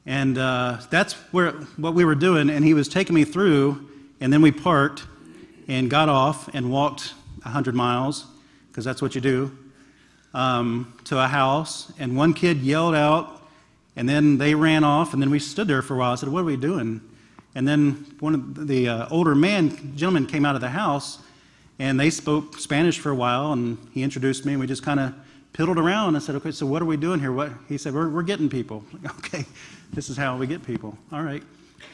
And that's what we were doing, and he was taking me through, and then we parked and got off and walked 100 miles, because that's what you do, to a house, and one kid yelled out, and then they ran off, and then we stood there for a while. I said, "What are we doing?" And then one of the older gentlemen came out of the house, and they spoke Spanish for a while, and he introduced me, and we just kind of piddled around. I said, "Okay, so what are we doing here?" He said, we're getting people. Like, okay, this is how we get people. All right.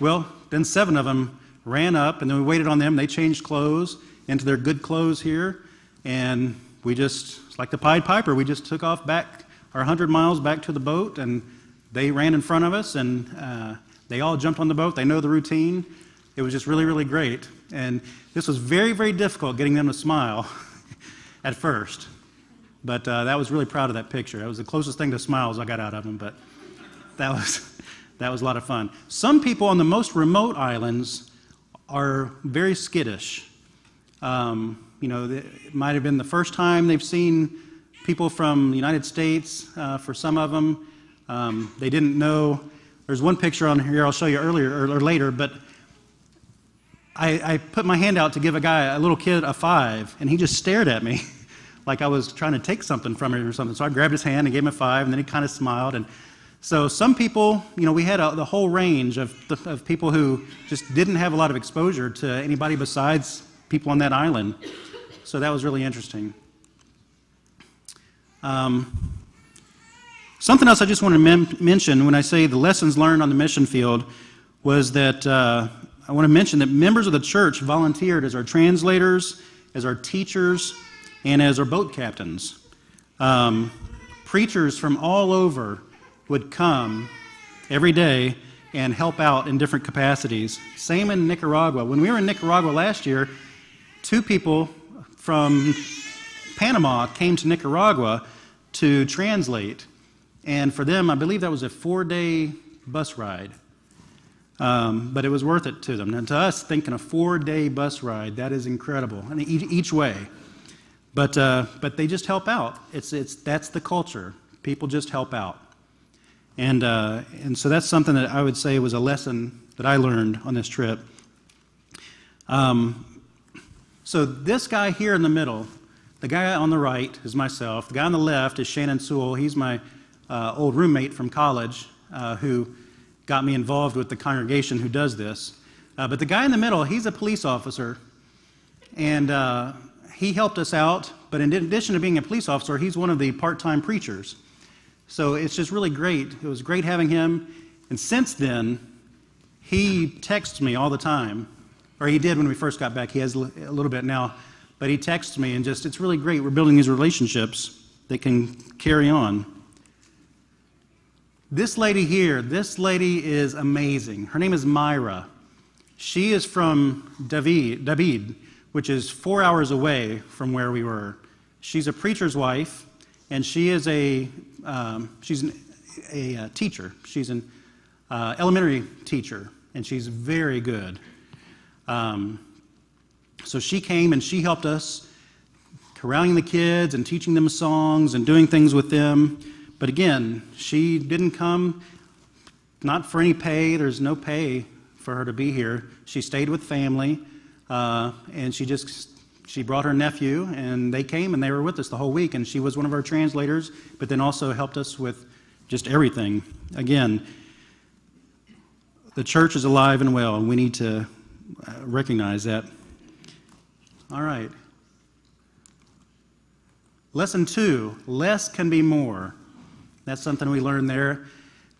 Well, then 7 of them ran up, and then we waited on them. They changed clothes into their good clothes here, and we just, like the Pied Piper, we just took off back our 100 miles back to the boat, and they ran in front of us, and they all jumped on the boat. They know the routine. It was just really, really great. And this was very, very difficult getting them to smile at first. But I was really proud of that picture. That was the closest thing to smiles I got out of them, but that was a lot of fun. Some people on the most remote islands are very skittish. It might have been the first time they've seen people from the United States. For some of them, they didn't know. There's one picture on here I'll show you earlier or later, but I put my hand out to give a little kid a 5, and he just stared at me like I was trying to take something from him or something. So I grabbed his hand and gave him a 5, and then he kind of smiled. And so some people, we had the whole range of people who just didn't have a lot of exposure to anybody besides people on that island. So that was really interesting. Something else I just want to mention when I say the lessons learned on the mission field was that I want to mention that members of the church volunteered as our translators, as our teachers, and as our boat captains. Preachers from all over would come every day and help out in different capacities. Same in Nicaragua. When we were in Nicaragua last year, 2 people from Panama came to Nicaragua to translate. And for them, I believe that was a 4-day bus ride. But it was worth it to them. And to us, thinking a 4-day bus ride, that is incredible, and each way. But they just help out. That's the culture. People just help out. And so that's something that I would say was a lesson that I learned on this trip. So this guy here in the middle, the guy on the right is myself. The guy on the left is Shannon Sewell. He's my old roommate from college who got me involved with the congregation who does this. But the guy in the middle, he's a police officer, and he helped us out. But in addition to being a police officer, he's one of the part-time preachers. So it's just really great. It was great having him. And since then, he texts me all the time. Or he did when we first got back. He has a little bit now. But he texts me, and just, it's really great. We're building these relationships that can carry on. This lady here, this lady is amazing. Her name is Myra. She is from David, which is 4 hours away from where we were. She's a preacher's wife, and she is a teacher. She's an elementary teacher, and she's very good. So she came and she helped us corralling the kids and teaching them songs and doing things with them. But again, she didn't come not for any pay. There's no pay for her to be here. She stayed with family, and she brought her nephew, and they came and they were with us the whole week. And she was one of our translators, but then also helped us with just everything. Again, the church is alive and well, and we need to recognize that. All right. Lesson 2, less can be more. That's something we learned there.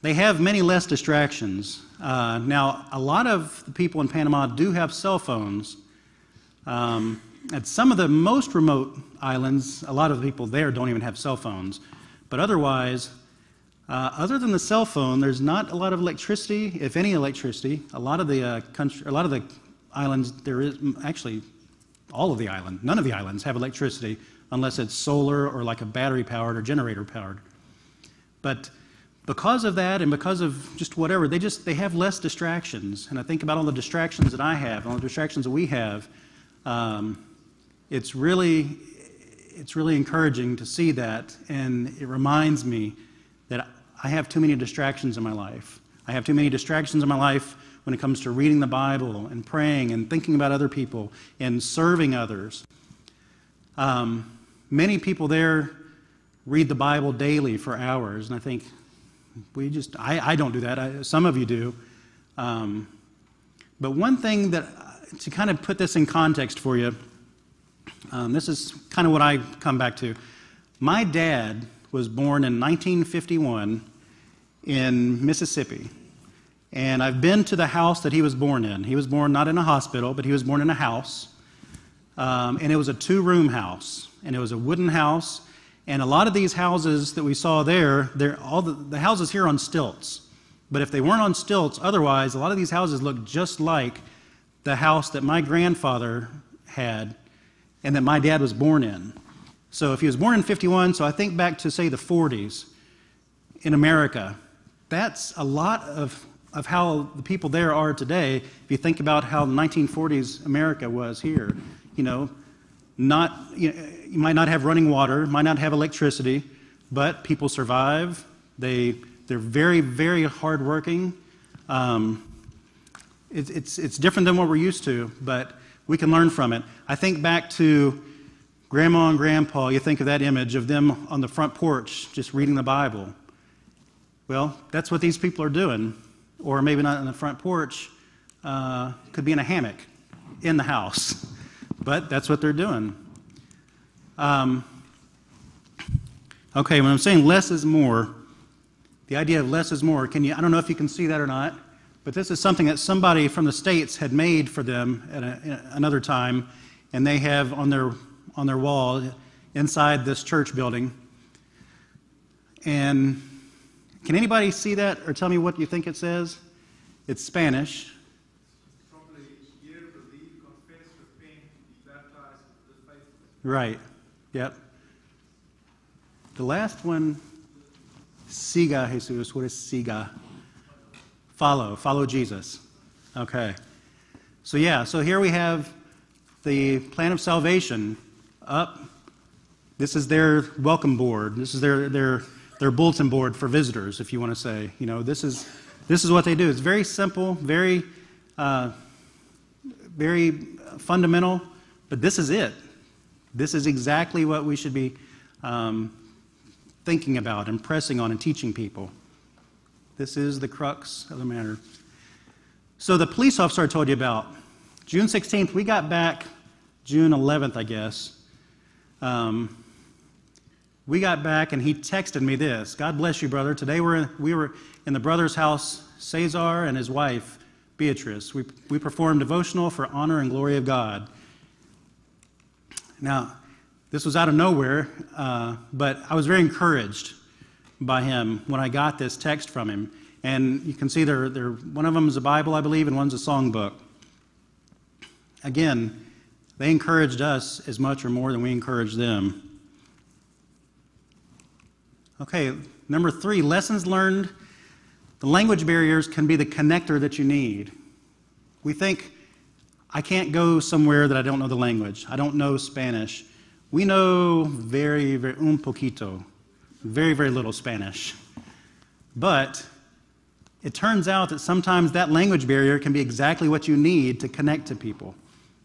They have many less distractions. Now, a lot of the people in Panama do have cell phones. At some of the most remote islands, a lot of the people there don't even have cell phones. But otherwise, other than the cell phone, there's not a lot of electricity, if any electricity. A lot of the islands, there is actually all of the island. None of the islands have electricity unless it's solar or like a battery powered or generator powered. But because of that and because of just whatever, they have less distractions. And I think about all the distractions that I have, all the distractions that we have. It's really encouraging to see that, and it reminds me that I have too many distractions in my life. I have too many distractions in my life when it comes to reading the Bible and praying and thinking about other people and serving others. Many people there read the Bible daily for hours, and I think I don't do that. Some of you do. But one thing that, to kind of put this in context for you, this is kind of what I come back to. My dad was born in 1951 in Mississippi. And I've been to the house that he was born in. He was born not in a hospital, but he was born in a house. And it was a 2-room house. And it was a wooden house. And a lot of these houses that we saw there, all the houses here on stilts. But if they weren't on stilts, otherwise, a lot of these houses look just like the house that my grandfather had and that my dad was born in. So if he was born in 51, so I think back to, say, the 40s in America, that's a lot of how the people there are today. If you think about how the 1940s America was here, you might not have running water, might not have electricity, but people survive. They're very, very hardworking. It's different than what we're used to, but we can learn from it. I think back to Grandma and Grandpa. You think of that image of them on the front porch just reading the Bible. Well, that's what these people are doing. Or maybe not on the front porch, could be in a hammock in the house. But that's what they're doing. Okay, when I'm saying less is more, the idea of less is more, I don't know if you can see that or not, but this is something that somebody from the States had made for them at another time, and they have on their wall inside this church building. And can anybody see that or tell me what you think it says? It's Spanish. Right. Yep. The last one, siga Jesus. What is siga? Follow Jesus. Okay. So here we have the plan of salvation up. This is their welcome board. This is their their bulletin board for visitors, if you want to say. You know, this is what they do. It's very simple, very fundamental, but this is it. This is exactly what we should be thinking about, impressing on, and teaching people. This is the crux of the matter. So the police officer I told you about, June 16th, we got back June 11th, I guess. We got back and he texted me this: "God bless you, brother. Today we were in the brother's house, Cesar and his wife, Beatrice. We performed devotional for honor and glory of God." Now, this was out of nowhere, but I was very encouraged by him when I got this text from him. And you can see one of them is a Bible, I believe, and one's a songbook. Again, they encouraged us as much or more than we encouraged them. Okay, number 3, lessons learned. The language barriers can be the connector that you need. We think, I can't go somewhere that I don't know the language. I don't know Spanish. We know very, very, un poquito, very, very little Spanish. But it turns out that sometimes that language barrier can be exactly what you need to connect to people.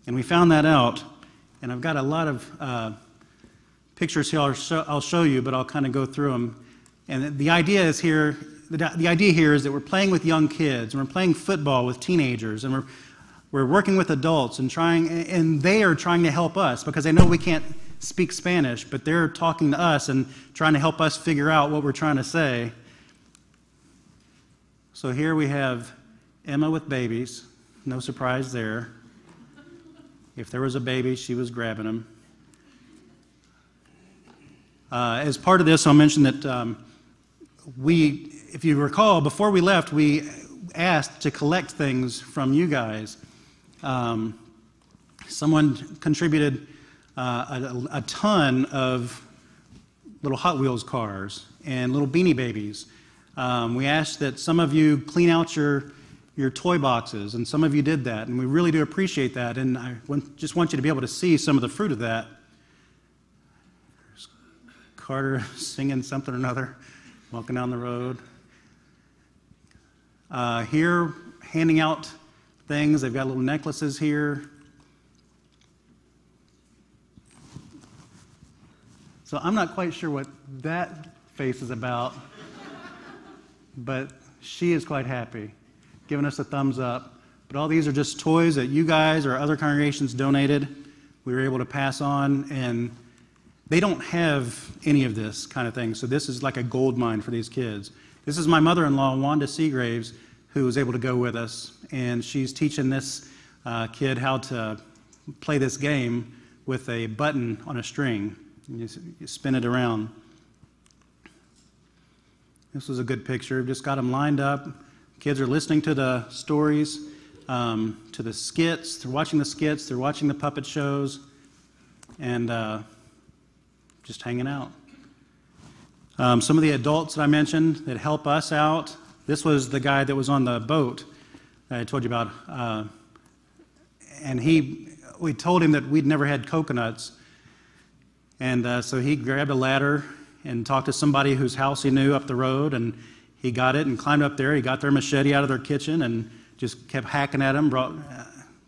And we found that out. And I've got a lot of pictures here I'll show you, but I'll kind of go through them. And the idea is here, the idea here is that we're playing with young kids, and we're playing football with teenagers, and we're working with adults and they are trying to help us because they know we can't speak Spanish, but they're talking to us and trying to help us figure out what we're trying to say. So here we have Emma with babies. No surprise there. If there was a baby, she was grabbing him. As part of this, I'll mention that if you recall, before we left, we asked to collect things from you guys. Someone contributed a ton of little Hot Wheels cars and little Beanie Babies. We asked that some of you clean out your toy boxes, and some of you did that, and we really do appreciate that, and I just want you to be able to see some of the fruit of that. There's Carter singing something or another, walking down the road. Here, handing out things. They've got little necklaces here. So I'm not quite sure what that face is about, but she is quite happy, giving us a thumbs up. But all these are just toys that you guys or other congregations donated. We were able to pass on, and they don't have any of this kind of thing. So this is like a gold mine for these kids. This is my mother-in-law, Wanda Seagraves, who was able to go with us, and she's teaching this kid how to play this game with a button on a string. You spin it around. This was a good picture. We've just got them lined up. Kids are listening to the stories, to the skits. They're watching the skits. They're watching the puppet shows, and just hanging out. Some of the adults that I mentioned that help us out. This was the guy that was on the boat that I told you about. And we told him that we'd never had coconuts. And so he grabbed a ladder and talked to somebody whose house he knew up the road, and he got it and climbed up there. He got their machete out of their kitchen and just kept hacking at them.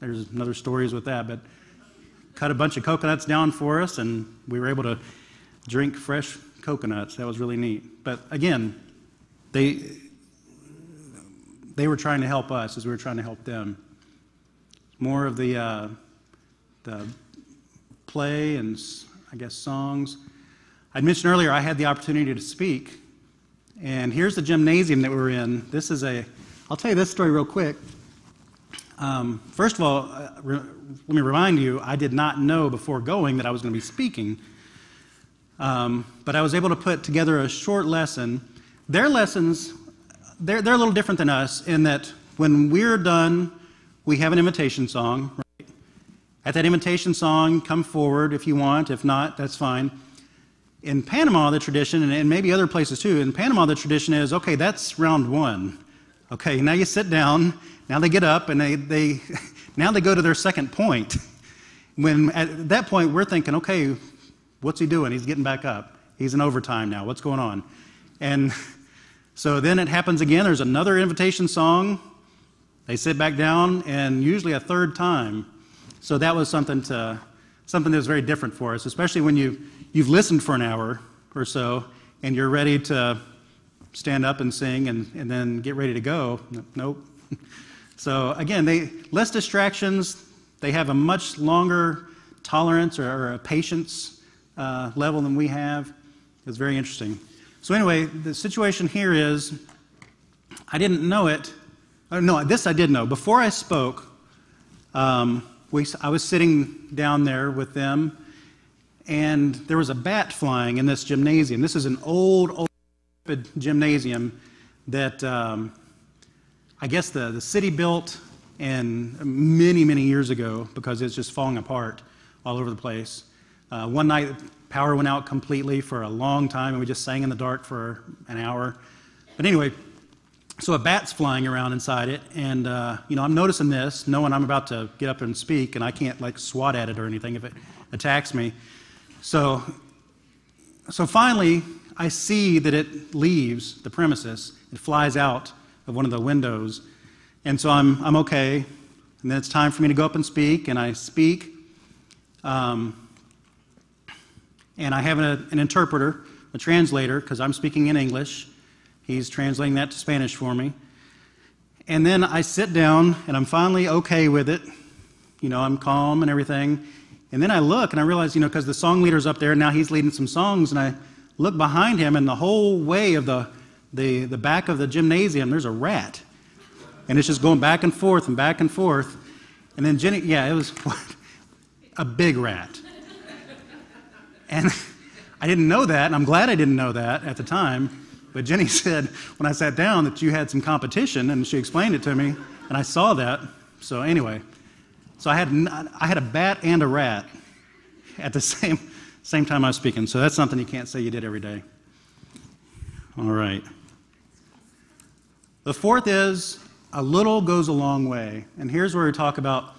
There's another stories with that, but cut a bunch of coconuts down for us, and we were able to drink fresh coconuts. That was really neat. But again, they were trying to help us as we were trying to help them. More of the play and, I guess, songs. I mentioned earlier I had the opportunity to speak, and here's the gymnasium that we were in. I'll tell you this story real quick. First of all, let me remind you, I did not know before going that I was going to be speaking, but I was able to put together a short lesson. Their lessons, they're a little different than us in that when we're done, we have an invitation song. Right? At that invitation song, come forward if you want. If not, that's fine. In Panama, the tradition, and maybe other places too, in Panama, the tradition is, okay, that's round one. Okay, now you sit down. Now they get up, and now they go to their second point. When at that point, we're thinking, okay, what's he doing? He's getting back up. He's in overtime now. What's going on? And so then it happens again. There's another invitation song. They sit back down, and usually a third time. So that was something that was very different for us, especially when you've listened for an hour or so, and you're ready to stand up and sing and then get ready to go. Nope. So again, less distractions. They have a much longer tolerance or a patience level than we have. It's very interesting. So anyway, the situation here is, I didn't know it. No, this I did know. Before I spoke, I was sitting down there with them, and there was a bat flying in this gymnasium. This is an old gymnasium that I guess the city built and many, many years ago, because it's just falling apart all over the place. One night, power went out completely for a long time, and we just sang in the dark for an hour. But anyway, so a bat's flying around inside it, and I'm noticing this, knowing I'm about to get up and speak, and I can't like swat at it or anything if it attacks me. So finally, I see that it leaves the premises. It flies out of one of the windows, and so I'm okay. And then it's time for me to go up and speak, and I speak. And I have an interpreter, a translator, because I'm speaking in English. He's translating that to Spanish for me. And then I sit down, and I'm finally okay with it. I'm calm and everything. And then I look, and I realize, because the song leader's up there, and now he's leading some songs, and I look behind him, and the whole way of the back of the gymnasium, there's a rat. And it's just going back and forth and back and forth. And then Jenny, it was a big rat. And I didn't know that, and I'm glad I didn't know that at the time. But Jenny said, when I sat down, that you had some competition, and she explained it to me, and I saw that. So anyway, I had a bat and a rat at the same time I was speaking. So that's something you can't say you did every day. All right. The fourth is, a little goes a long way. And here's where we talk about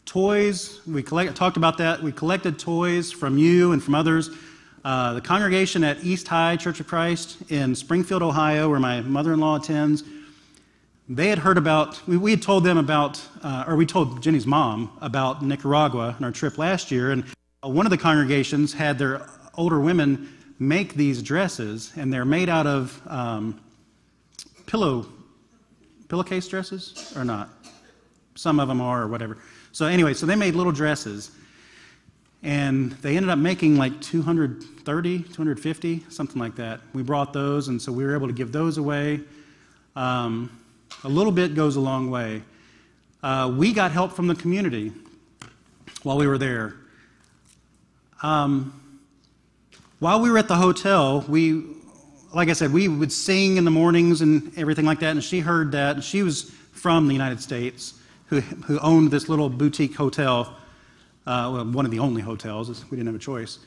toys. We talked about that. We collected toys from you and from others. The congregation at East High Church of Christ in Springfield, Ohio, where my mother-in-law attends, they had heard about, we had told them about, or we told Jenny's mom about Nicaragua and our trip last year, and one of the congregations had their older women make these dresses, and they're made out of pillowcase dresses, or not? Some of them are, or whatever. So anyway, so they made little dresses, and they ended up making like 230, 250, something like that. We brought those, and so we were able to give those away. A little bit goes a long way. We got help from the community while we were there. While we were at the hotel, like I said, we would sing in the mornings and everything like that, and she heard that. She was from the United States, who owned this little boutique hotel, one of the only hotels. We didn't have a choice.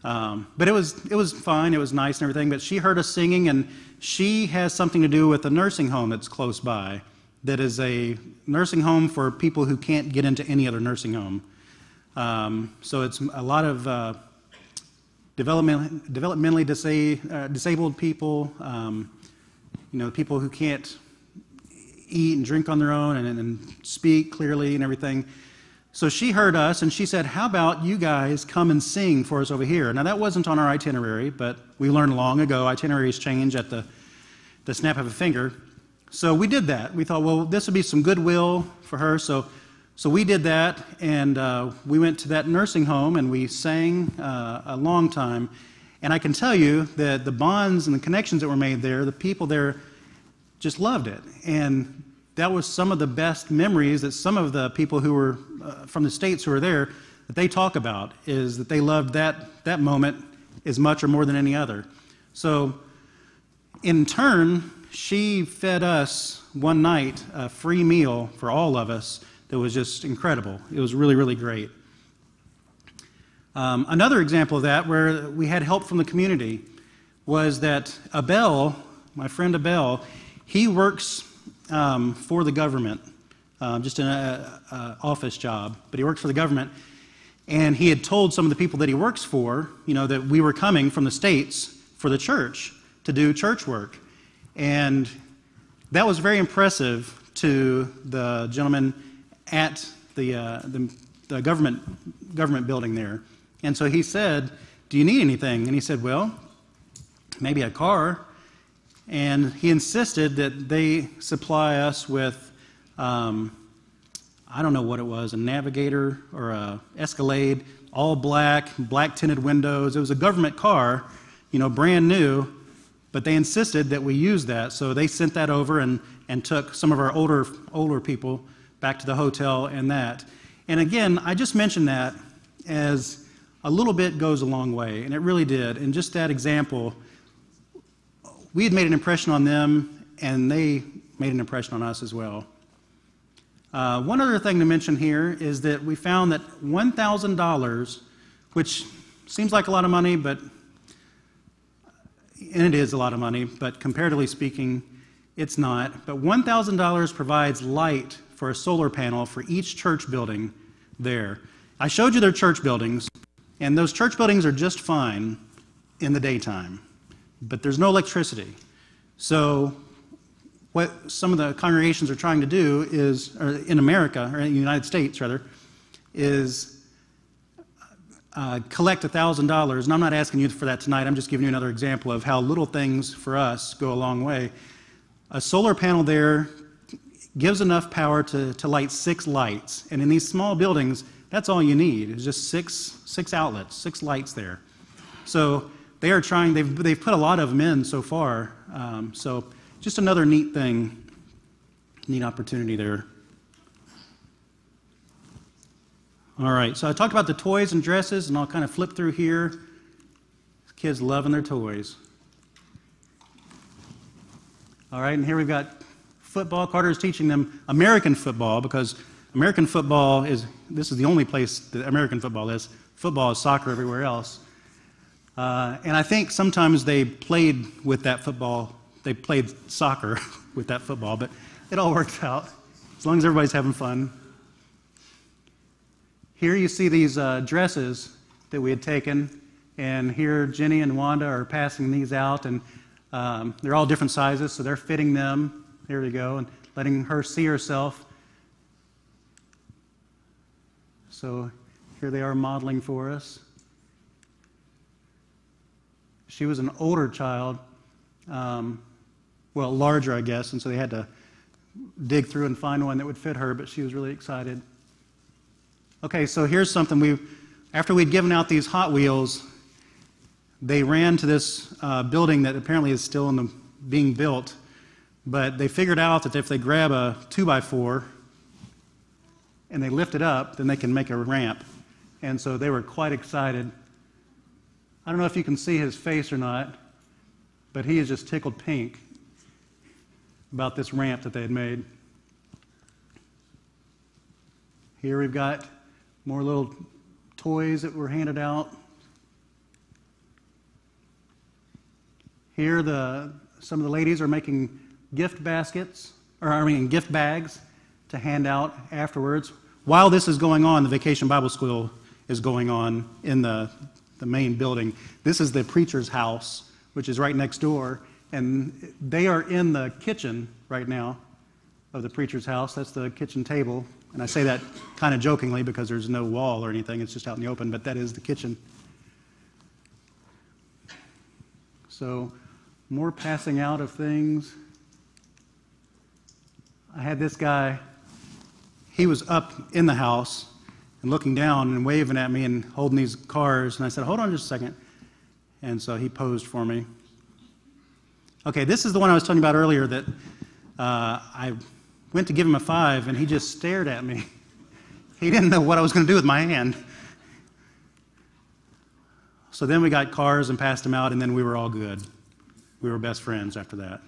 But it was fine. It was nice and everything. But she heard us singing, and she has something to do with a nursing home that's close by, that is a nursing home for people who can't get into any other nursing home. So it's a lot of developmentally disabled people, people who can't eat and drink on their own and speak clearly and everything. So she heard us, and she said, how about you guys come and sing for us over here? Now, that wasn't on our itinerary, but we learned long ago itineraries change at the snap of a finger. So we did that. We thought, well, this would be some goodwill for her. So we did that, and we went to that nursing home, and we sang a long time. And I can tell you that the bonds and the connections that were made there, the people there just loved it. And that was some of the best memories that some of the people who were from the States who were there, that they talk about, is that they loved that moment as much or more than any other. So in turn, she fed us one night a free meal for all of us that was just incredible. It was really, really great. Another example of that, where we had help from the community, was that Abel, my friend Abel, he works for the government, just in an office job, but he works for the government. And he had told some of the people that he works for, that we were coming from the States for the church to do church work. And that was very impressive to the gentleman at the government building there. And so he said, "Do you need anything?" And he said, "Well, maybe a car." And he insisted that they supply us with, I don't know what it was, a Navigator or a Escalade, all black tinted windows. It was a government car, brand new, but they insisted that we use that. So they sent that over and took some of our older people back to the hotel and that. And again, I just mentioned that as a little bit goes a long way, and it really did. And just that example, we had made an impression on them, and they made an impression on us as well. One other thing to mention here is that we found that $1,000, which seems like a lot of money, and it is a lot of money, but comparatively speaking, it's not. But $1,000 provides light for a solar panel for each church building there. I showed you their church buildings, and those church buildings are just fine in the daytime, but there's no electricity. So what some of the congregations are trying to do is, or in America, or in the United States rather, is collect $1,000. And I'm not asking you for that tonight. I'm just giving you another example of how little things for us go a long way. A solar panel there gives enough power to light 6 lights. And in these small buildings, that's all you need. It's just six outlets, 6 lights there. So they are trying, they've put a lot of them in so far. So just another neat thing, neat opportunity there. All right, so I talked about the toys and dresses, and I'll kind of flip through here. Kids loving their toys. All right, and here we've got football. Carter is teaching them American football, because American football this is the only place that American football is. Football is soccer everywhere else. And I think sometimes they played with that football. They played soccer with that football, but it all worked out as long as everybody's having fun. Here you see these dresses that we had taken, and here Jenny and Wanda are passing these out, and they're all different sizes, so they're fitting them. There we go, and letting her see herself. So here they are modeling for us. She was an older child, well, larger, I guess, and so they had to dig through and find one that would fit her, but she was really excited. Okay, so here's something after we'd given out these Hot Wheels, they ran to this building that apparently is still being built, but they figured out that if they grab a 2x4 and they lift it up, then they can make a ramp. And so they were quite excited. I don't know if you can see his face or not, but he is just tickled pink about this ramp that they had made. Here we've got more little toys that were handed out. Here some of the ladies are making gift baskets, gift bags to hand out afterwards. While this is going on, the Vacation Bible School is going on in the main building. This is the preacher's house, which is right next door, and they are in the kitchen right now of the preacher's house. That's the kitchen table, and I say that kind of jokingly because there's no wall or anything. It's just out in the open, but that is the kitchen. So more passing out of things. I had this guy, he was up in the house and looking down and waving at me and holding these cars, and I said, "Hold on just a second." And so he posed for me. Okay, this is the one I was talking about earlier that I went to give him a 5, and he just stared at me. He didn't know what I was going to do with my hand. So then we got cars and passed them out, and then we were all good. We were best friends after that.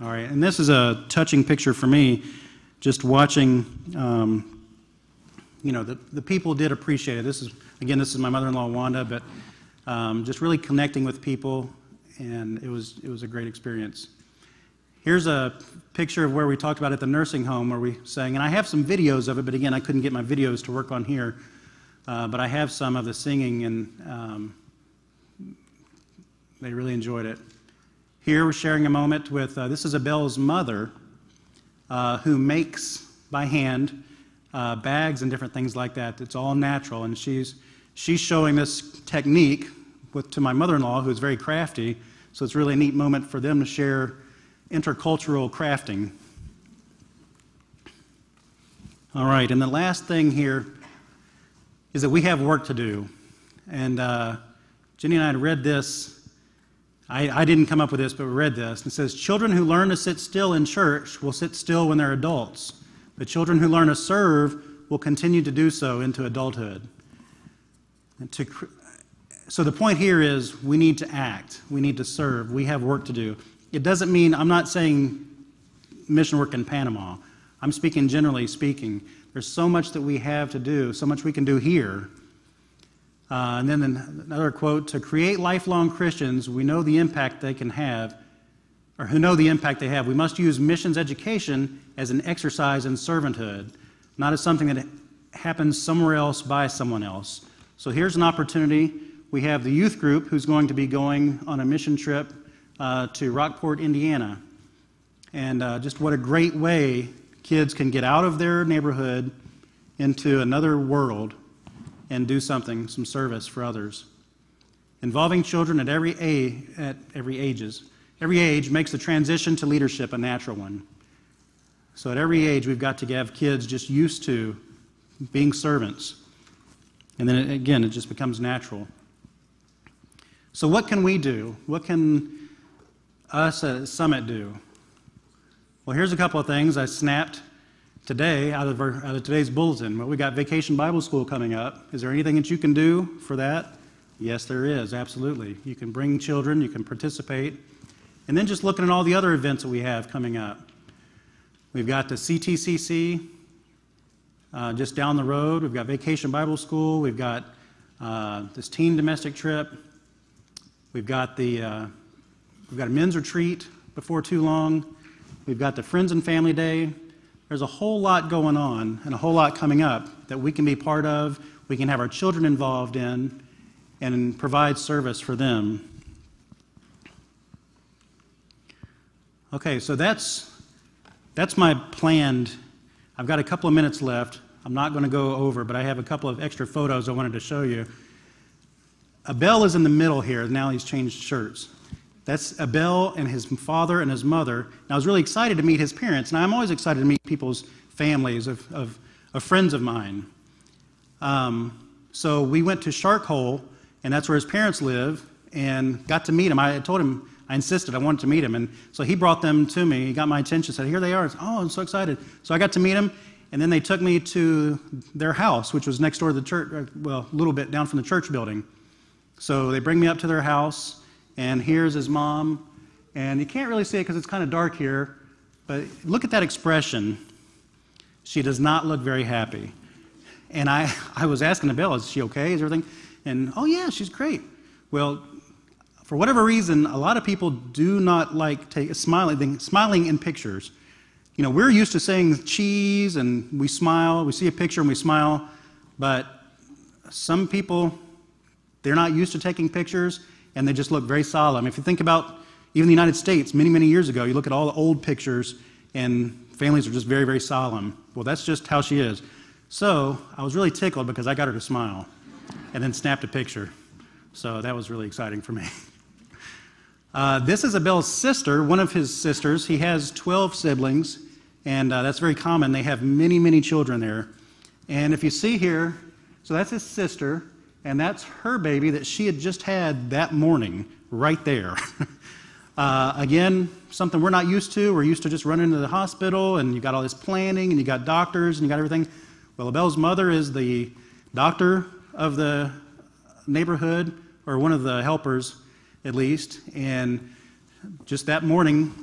All right, and this is a touching picture for me, just watching, the people did appreciate it. This is my mother-in-law, Wanda, but just really connecting with people, and it was a great experience. Here's a picture of where we talked about at the nursing home where we sang, and I have some videos of it, but again, I couldn't get my videos to work on here, but I have some of the singing, and They really enjoyed it. Here we're sharing a moment with, this is Abel's mother, who makes by hand bags and different things like that. It's all natural, and she's showing this technique to my mother-in-law, who's very crafty, so it's really a neat moment for them to share intercultural crafting. All right, and the last thing here is that we have work to do. And Jenny and I had read this. I didn't come up with this, but we read this. It says, children who learn to sit still in church will sit still when they're adults. But children who learn to serve will continue to do so into adulthood. So the point here is we need to act. We need to serve. We have work to do. It doesn't mean, I'm not saying mission work in Panama. I'm speaking generally speaking. There's so much that we have to do, so much we can do here. And then another quote, to create lifelong Christians, we know the impact they can have, or who know the impact they have. We must use missions education as an exercise in servanthood, not as something that happens somewhere else by someone else. So here's an opportunity. We have the youth group who's going to be going on a mission trip to Rockport, Indiana. And just what a great way kids can get out of their neighborhood into another world and do something, some service for others. Involving children at every age makes the transition to leadership a natural one. So at every age, we've got to have kids just used to being servants. And then again, it just becomes natural. So what can we do? What can us at Summit do? Well, here's a couple of things I snapped today out of today's bulletin. Well, we got Vacation Bible School coming up. Is there anything that you can do for that? Yes, there is, absolutely. You can bring children, you can participate. And then just looking at all the other events that we have coming up. We've got the CTCC just down the road. We've got Vacation Bible School. We've got this teen domestic trip. We've got a men's retreat before too long. We've got the Friends and Family Day. There's a whole lot going on and a whole lot coming up that we can be part of, we can have our children involved in, and provide service for them. Okay, so that's my planned. I've got a couple of minutes left. I'm not going to go over, but I have a couple of extra photos I wanted to show you. Abel is in the middle here. Now he's changed shirts. That's Abel and his father and his mother. And I was really excited to meet his parents. And I'm always excited to meet people's families of friends of mine. So we went to Shark Hole, and that's where his parents live, and got to meet him. I told him, I insisted I wanted to meet him. And so he brought them to me. He got my attention, said, here they are. Oh, I'm so excited. So I got to meet him, and then they took me to their house, which was next door to the church, well, a little bit down from the church building. So they bring me up to their house. And here's his mom, and you can't really see it because it's kind of dark here, but look at that expression. She does not look very happy. And I was asking Abel, is she okay? Is everything? And, oh yeah, she's great. Well, for whatever reason, a lot of people do not like smiling in pictures. You know, we're used to saying cheese, and we smile, we see a picture and we smile, but some people, they're not used to taking pictures, and they just look very solemn. If you think about even the United States, many, many years ago, you look at all the old pictures, and families are just very, very solemn. Well, that's just how she is. So I was really tickled because I got her to smile and then snapped a picture. So that was really exciting for me. This is Abel's sister, one of his sisters. He has 12 siblings, and that's very common. They have many, many children there. And if you see here, so that's his sister, and that's her baby that she had just had that morning, right there. Again, something we're not used to. We're used to just running to the hospital, and you got all this planning, and you got doctors, and you got everything. Well, Abel's mother is the doctor of the neighborhood, or one of the helpers, at least. And just that morning,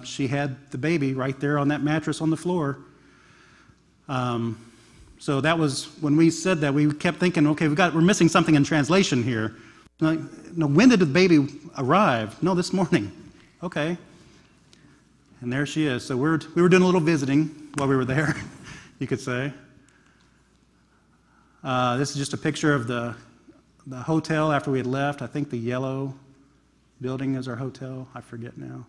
she had the baby right there on that mattress on the floor. So that was, when we said that, we kept thinking, okay, we're missing something in translation here. No, when did the baby arrive? No, this morning. Okay. And there she is. So we were doing a little visiting while we were there, you could say. This is just a picture of the hotel after we had left. I think the yellow building is our hotel? I forget now.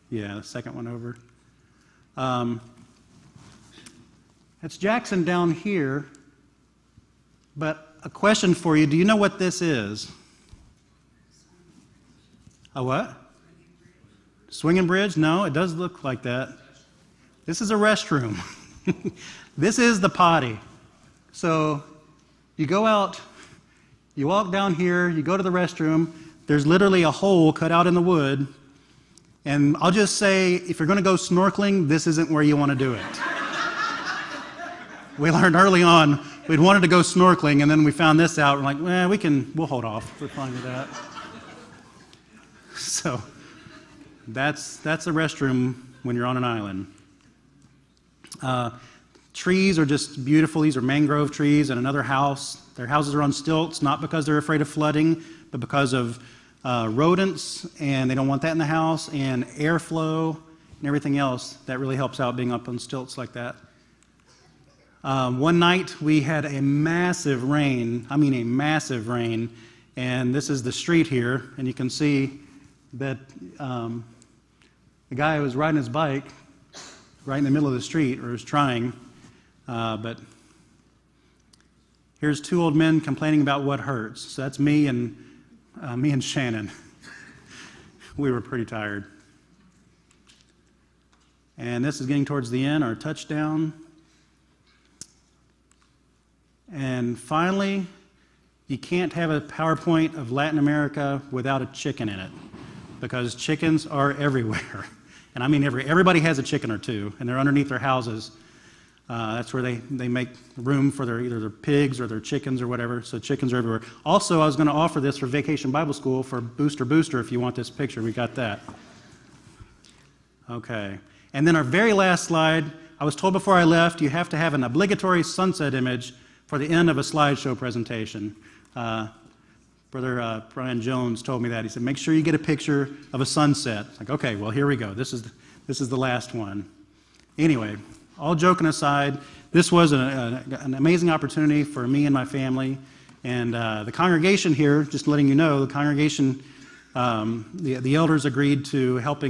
Yeah, the second one over. That's Jackson down here. But a question for you. Do you know what this is? A what? Swinging bridge? No, it does look like that. This is a restroom. This is the potty. So you go out, you walk down here, you go to the restroom. There's literally a hole cut out in the wood. And I'll just say, if you're going to go snorkeling, this isn't where you want to do it. We learned early on we'd wanted to go snorkeling, and then we found this out. We're like, we'll hold off. We're fine with that. So that's a restroom when you're on an island. Trees are just beautiful. These are mangrove trees and another house. Their houses are on stilts, not because they're afraid of flooding, but because of rodents, and they don't want that in the house, and airflow and everything else. That really helps out being up on stilts like that. One night we had a massive rain, and this is the street here, and you can see that the guy who was riding his bike right in the middle of the street, or was trying, but here's two old men complaining about what hurts. So that's me and Shannon. We were pretty tired. And this is getting towards the end, our touchdown. And finally, you can't have a PowerPoint of Latin America without a chicken in it, because chickens are everywhere. And I mean everybody has a chicken or two, and they're underneath their houses. That's where they make room for either their pigs or their chickens or whatever, so chickens are everywhere. Also, I was going to offer this for Vacation Bible School for Booster if you want this picture. We got that. Okay. And then our very last slide, I was told before I left, you have to have an obligatory sunset image for the end of a slideshow presentation. Brother Brian Jones told me that. He said, make sure you get a picture of a sunset. Like, okay, well, here we go. This is the last one. Anyway, all joking aside, this was an amazing opportunity for me and my family. And the congregation here, just letting you know, the congregation, the elders agreed to help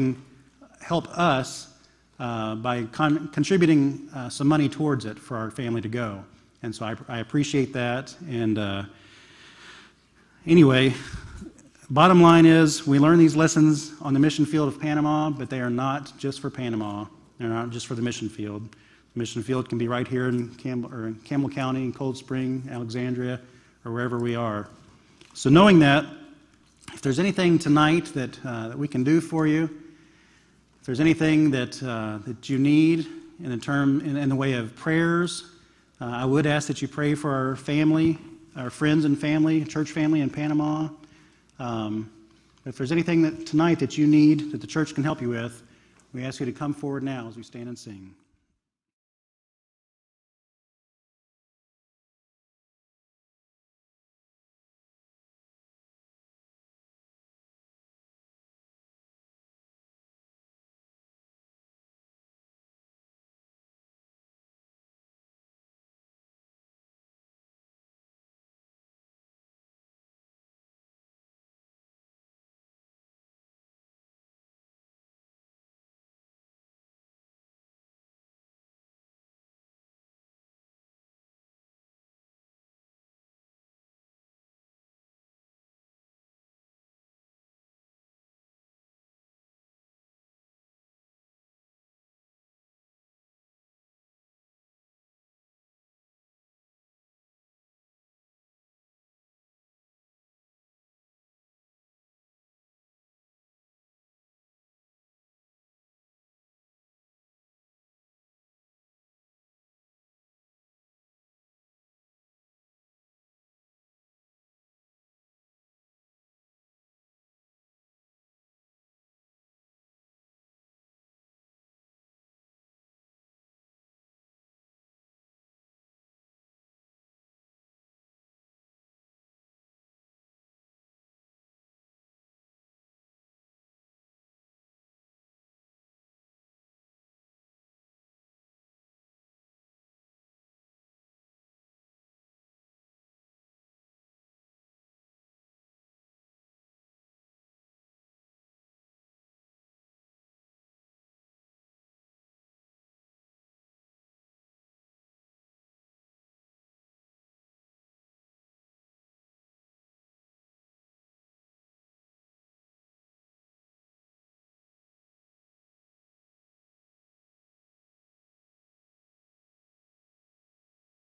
us by contributing some money towards it for our family to go. And so I appreciate that. And anyway, bottom line is we learn these lessons on the mission field of Panama, but they are not just for Panama. They're not just for the mission field. The mission field can be right here in Campbell County, in Cold Spring, Alexandria, or wherever we are. So knowing that, if there's anything tonight that we can do for you, if there's anything that you need in the way of prayers, I would ask that you pray for our family, our friends and family, church family in Panama. If there's anything tonight that you need that the church can help you with, we ask you to come forward now as we stand and sing.